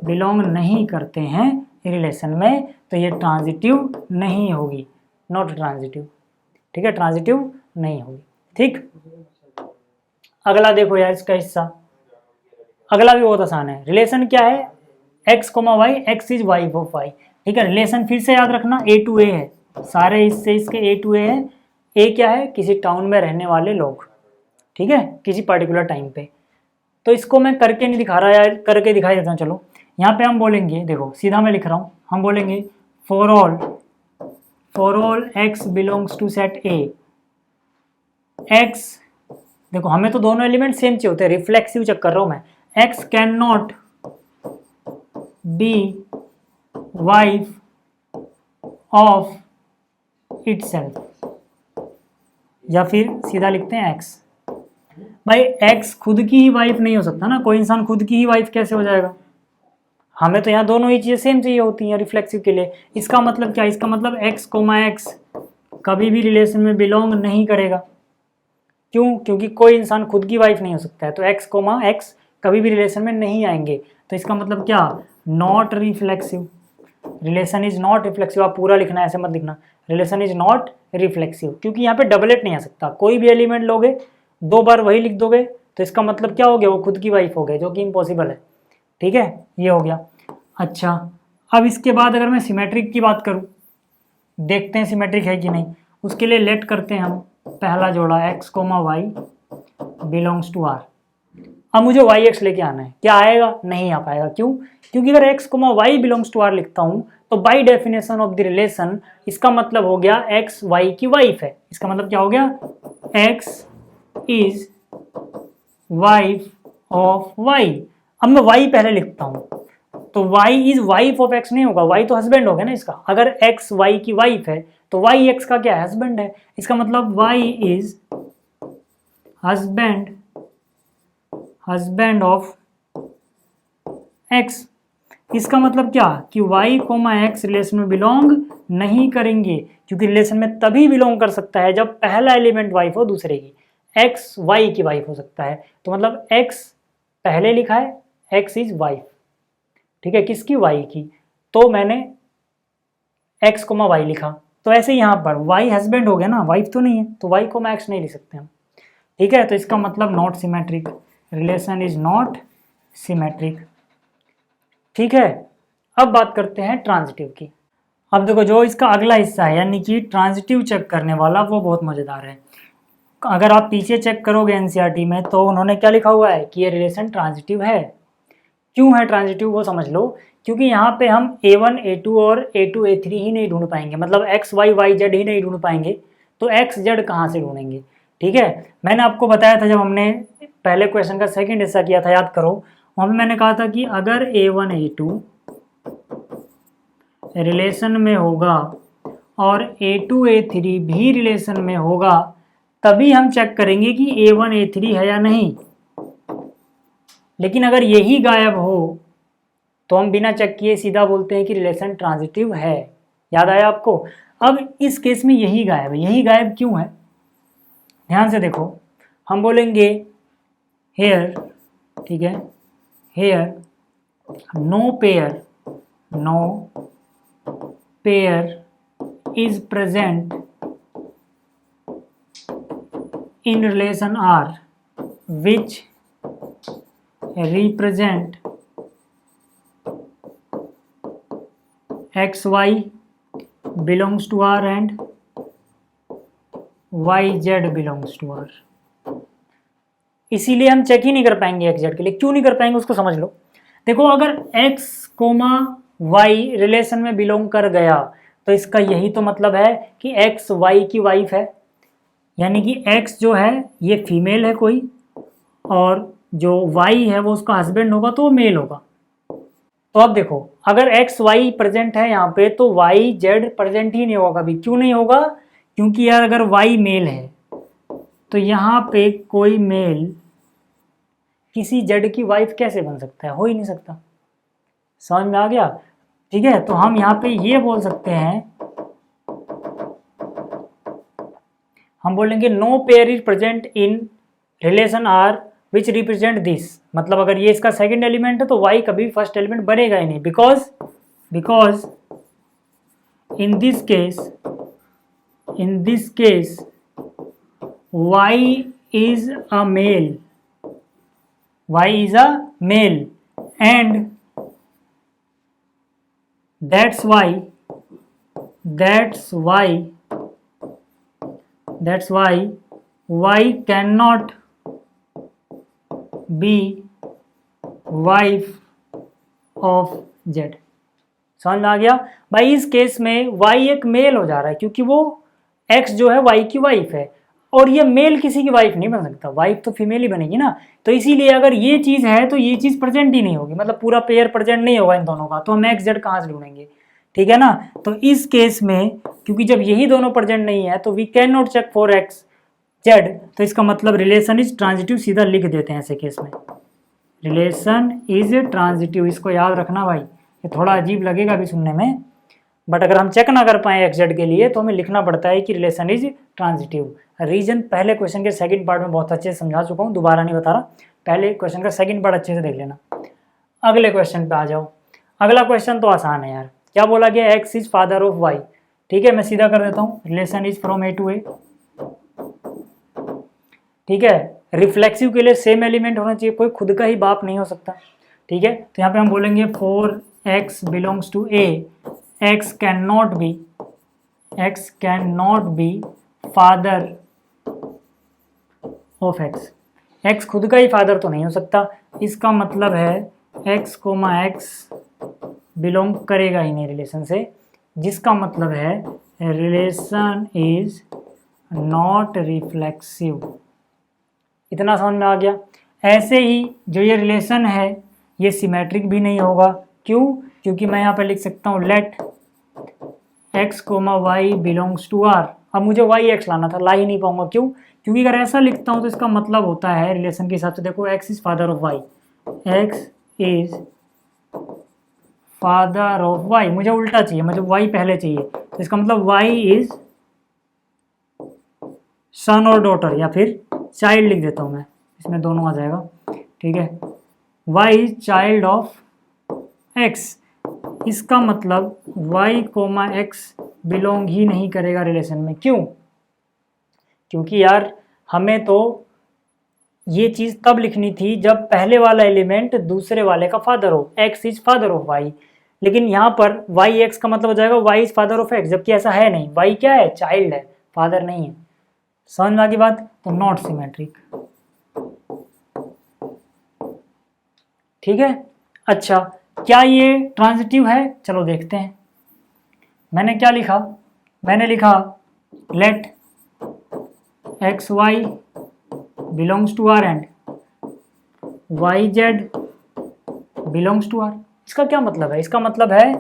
बिलोंग नहीं करते हैं रिलेशन में, तो ये ट्रांजिटिव नहीं होगी, नॉट ट्रांजिटिव। ठीक है, ट्रांजिटिव नहीं होगी। ठीक, अगला देखो यार इसका हिस्सा, अगला भी बहुत आसान है। रिलेशन क्या है, x, y, x is wife of y। ठीक है, रिलेशन फिर से याद रखना a to a है, सारे इससे इसके a to a है। a क्या है, किसी टाउन में रहने वाले लोग, ठीक है, किसी पर्टिकुलर टाइम पे। तो इसको मैं करके नहीं दिखा रहा यार, करके दिखाई देता हूँ। चलो यहाँ पे हम बोलेंगे, देखो सीधा मैं लिख रहा हूँ, हम बोलेंगे for all x belongs to set a, x, देखो हमें तो दोनों एलिमेंट सेम चाहिए होते हैं, रिफ्लेक्सिव चेक कर रहा हूँ मैं, x can not B wife of itself, या फिर सीधा लिखते हैं x। भाई x खुद की ही वाइफ नहीं हो सकता ना, कोई इंसान खुद की ही वाइफ कैसे हो जाएगा, हमें तो यहाँ दोनों ही चीजें सेम चाहिए होती हैं रिफ्लेक्सिव के लिए। इसका मतलब क्या, इसका मतलब x, x कभी भी रिलेशन में बिलोंग नहीं करेगा। क्यों, क्योंकि कोई इंसान खुद की वाइफ नहीं हो सकता है, तो x, x कभी भी रिलेशन में नहीं आएंगे। तो इसका मतलब क्या, not reflexive, relation is not reflexive. आप पूरा लिखना है, ऐसे मत लिखना, रिलेशन इज नॉट रिफ्लेक्सिव, क्योंकि यहाँ पे डबलेट नहीं आ सकता। कोई भी एलिमेंट लोगे 2 बार वही लिख दोगे तो इसका मतलब क्या हो गया, वो खुद की वाइफ हो गया, जो कि इम्पॉसिबल है। ठीक है, ये हो गया। अच्छा, अब इसके बाद अगर मैं सिमेट्रिक की बात करूँ, देखते हैं सिमेट्रिक है कि नहीं। उसके लिए लेट करते हैं हम पहला जोड़ा x, y belongs to r। अब मुझे वाई एक्स लेके आना है, क्या आएगा, नहीं आ पाएगा। क्यों, क्योंकि अगर x, y belongs to r लिखता हूँ तो by definition of the relation इसका मतलब हो गया x y की वाइफ है। इसका मतलब क्या हो गया, x is wife of y। अब मैं y पहले लिखता हूँ, तो y is wife of x नहीं होगा, y तो हस्बैंड हो गया ना इसका। अगर x y की वाइफ है तो y x का क्या है, हस्बैंड है। इसका मतलब y is husband of x। इसका मतलब क्या कि y, x रिलेशन में बिलोंग नहीं करेंगे, क्योंकि रिलेशन में तभी बिलोंग कर सकता है जब पहला एलिमेंट वाइफ हो दूसरे की। x y की वाइफ हो सकता है, तो मतलब x पहले लिखा है, x इज वाइफ, ठीक है, किसकी, y की, तो मैंने x, y लिखा। तो ऐसे यहाँ पर y हस्बैंड हो गया ना, वाइफ तो नहीं है, तो y को x नहीं लिख सकते हम। ठीक है, तो इसका मतलब not symmetric, relation is not symmetric. ठीक है, अब बात करते हैं ट्रांजिटिव की। अब देखो जो इसका अगला हिस्सा है यानी कि ट्रांजिटिव चेक करने वाला, वो बहुत मजेदार है। अगर आप पीछे चेक करोगे एनसीईआरटी में तो उन्होंने क्या लिखा हुआ है कि ये रिलेशन ट्रांजिटिव है। क्यों है ट्रांजिटिव वो समझ लो, क्योंकि यहाँ पे हम a1 a2 और a2 a3 ही नहीं ढूंढ पाएंगे, मतलब x y y z ही नहीं ढूंढ पाएंगे, तो एक्स जेड कहाँ से ढूंढेंगे। ठीक है, मैंने आपको बताया था जब हमने पहले क्वेश्चन का सेकंड हिस्सा किया था, याद करो, वहाँ पे मैंने कहा था कि अगर A1 A2 रिलेशन में होगा और A2 A3 भी रिलेशन में होगा, तभी हम चेक करेंगे कि A1 A3 है या नहीं। लेकिन अगर यही गायब हो तो हम बिना चेक किए सीधा बोलते हैं कि रिलेशन ट्रांजिटिव है। याद आया आपको। अब इस केस में यही गायब है। यही गायब क्यों है, ध्यान से देखो। हम बोलेंगे हेयर, ठीक है, here no pair is present in relation R which represent XY belongs to R and YZ belongs to R। इसीलिए हम चेक ही नहीं कर पाएंगे XZ के लिए। क्यों नहीं कर पाएंगे उसको समझ लो। देखो, अगर X, Y रिलेशन में बिलोंग कर गया तो इसका यही तो मतलब है कि X Y की वाइफ है, यानी कि X जो है ये फीमेल है कोई, और जो Y है वो उसका हस्बैंड होगा, तो वो मेल होगा। तो अब देखो, अगर X Y प्रेजेंट है यहाँ पे तो Y Z प्रेजेंट ही नहीं होगा कभी। क्यों नहीं होगा, क्योंकि यार अगर Y मेल है तो यहाँ पे कोई मेल किसी Z की वाइफ कैसे बन सकता है, हो ही नहीं सकता। समझ में आ गया। ठीक है, तो हम यहाँ पे ये बोल सकते हैं, हम बोलेंगे no pair is present in relation R which represent this. मतलब अगर ये इसका सेकंड एलिमेंट है तो y कभी भी फर्स्ट एलिमेंट बनेगा ही नहीं, because in this case y is a male and that's why y cannot be wife of z। समझ में आ गया भाई। इस केस में y एक मेल हो जा रहा है क्योंकि वो x जो है y की वाइफ है, और ये मेल किसी की वाइफ नहीं बन सकता, वाइफ तो फीमेल ही बनेगी ना। तो इसीलिए अगर ये चीज़ है तो ये चीज़ प्रेजेंट ही नहीं होगी, मतलब पूरा पेयर प्रेजेंट नहीं होगा इन दोनों का, तो हम एक्स जेड कहाँ से ढूंढेंगे। ठीक है ना। तो इस केस में क्योंकि जब यही दोनों प्रेजेंट नहीं है तो we can not check for x z, तो इसका मतलब रिलेशन इज ट्रांजिटिव, सीधा लिख देते हैं ऐसे केस में, रिलेशन इज ट्रांजिटिव। इसको याद रखना भाई, ये थोड़ा अजीब लगेगा अभी सुनने में, बट अगर हम चेक ना कर पाए एक्स जेड के लिए तो हमें लिखना पड़ता है कि रिलेशन इज ट्रांजिटिव। रीजन पहले क्वेश्चन के सेकंड पार्ट में बहुत अच्छे से समझा चुका हूँ, दोबारा नहीं बता रहा। पहले क्वेश्चन का सेकंड पार्ट अच्छे से देख लेना। अगले क्वेश्चन पे आ जाओ। अगला क्वेश्चन तो आसान है यार। क्या बोला गया, x is father of y. ठीक है, मैं सीधा कर देता हूँ, relation is from A to A. ठीक है, रिफ्लेक्सिव के लिए सेम एलिमेंट होना चाहिए, कोई खुद का ही बाप नहीं हो सकता। ठीक है, तो यहाँ पे हम बोलेंगे for x belongs to A, x can not be father of x. एक्स खुद का ही फादर तो नहीं हो सकता, इसका मतलब है एक्स कोमा एक्स बिलोंग करेगा ही नहीं रिलेशन से, जिसका मतलब है रिलेशन इज नॉट रिफ्लेक्सिव। इतना समझ में आ गया। ऐसे ही जो ये रिलेशन है ये सिमेट्रिक भी नहीं होगा। क्यों, क्योंकि मैं यहाँ पे लिख सकता हूँ let x comma y belongs to R. अब मुझे वाई एक्स लाना था, ला ही नहीं पाऊंगा। क्यों, क्योंकि अगर ऐसा लिखता हूँ तो इसका मतलब होता है रिलेशन के हिसाब से, देखो x is father of y, x is father of y, मुझे उल्टा चाहिए, मुझे वाई पहले चाहिए, तो इसका मतलब वाई इज सन और डॉटर, या फिर चाइल्ड लिख देता हूँ मैं, इसमें दोनों आ जाएगा। ठीक है, y is child of x, इसका मतलब वाई कोमा एक्स बिलोंग ही नहीं करेगा रिलेशन में। क्यों, क्योंकि यार हमें तो ये चीज़ तब लिखनी थी जब पहले वाला एलिमेंट दूसरे वाले का फादर हो, x is father of y, लेकिन यहाँ पर वाई एक्स का मतलब हो जाएगा y is father of x, जबकि ऐसा है नहीं, वाई क्या है, चाइल्ड है, फादर नहीं है। समझ में आ गई बात, तो नॉट सिमेट्रिक। ठीक है, अच्छा क्या ये ट्रांजिटिव है, चलो देखते हैं। मैंने क्या लिखा, मैंने लिखा let x y belongs to R and y z belongs to R. इसका क्या मतलब है? इसका मतलब है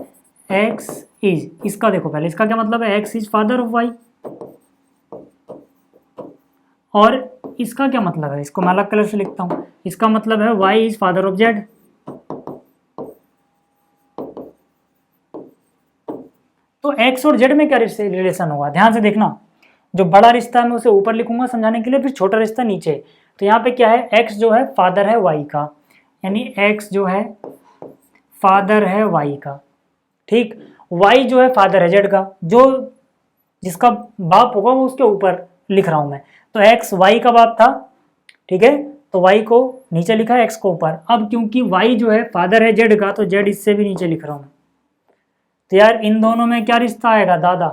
एक्स इज, इसका देखो पहले, इसका क्या मतलब है? X is father of y. और इसका क्या मतलब है? इसको मैं अलग कलर से लिखता हूं, इसका मतलब है y is father of z. तो एक्स और जेड में क्या रिलेशन होगा? ध्यान से देखना, जो बड़ा रिश्ता है मैं उसे ऊपर लिखूंगा समझाने के लिए, फिर छोटा रिश्ता नीचे। तो यहाँ पे क्या है? एक्स जो है फादर है वाई का, यानी एक्स जो है फादर है वाई का, ठीक। वाई जो है फादर है जेड का, जो जिसका बाप होगा वो उसके ऊपर लिख रहा हूं मैं। तो एक्स वाई का बाप था, ठीक है, तो वाई को नीचे लिखा है, एक्स को ऊपर। अब क्योंकि वाई जो है फादर है जेड का, तो जेड इससे भी नीचे लिख रहा हूं मैं। तो यार इन दोनों में क्या रिश्ता आएगा? दादा,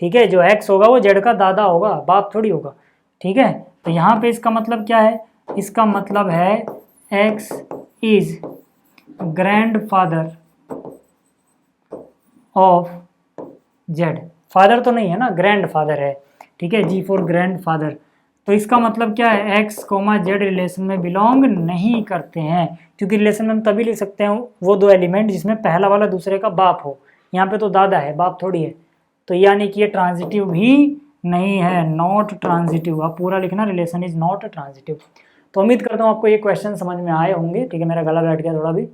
ठीक है। जो एक्स होगा वो जेड का दादा होगा, बाप थोड़ी होगा, ठीक है। तो यहाँ पे इसका मतलब क्या है? इसका मतलब है x is grand father of Z. Father तो नहीं है ना, ग्रैंड फादर है, ठीक है, जी फॉर ग्रैंड फादर। तो इसका मतलब क्या है? एक्स कोमा जेड रिलेशन में बिलोंग नहीं करते हैं, क्योंकि रिलेशन में हम तभी लिख सकते हैं वो दो एलिमेंट जिसमें पहला वाला दूसरे का बाप हो। यहाँ पे तो दादा है, बाप थोड़ी है। तो यानी कि ये ट्रांजिटिव भी नहीं है, नॉट ट्रांजिटिव। आप पूरा लिखना, रिलेशन इज नॉट ट्रांजिटिव। तो उम्मीद करता हूँ आपको ये क्वेश्चन समझ में आए होंगे, ठीक है। मेरा गला बैठ गया थोड़ा भी।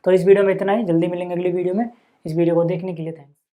तो इस वीडियो में इतना ही, जल्दी मिलेंगे अगली वीडियो में। इस वीडियो को देखने के लिए थैंक्स।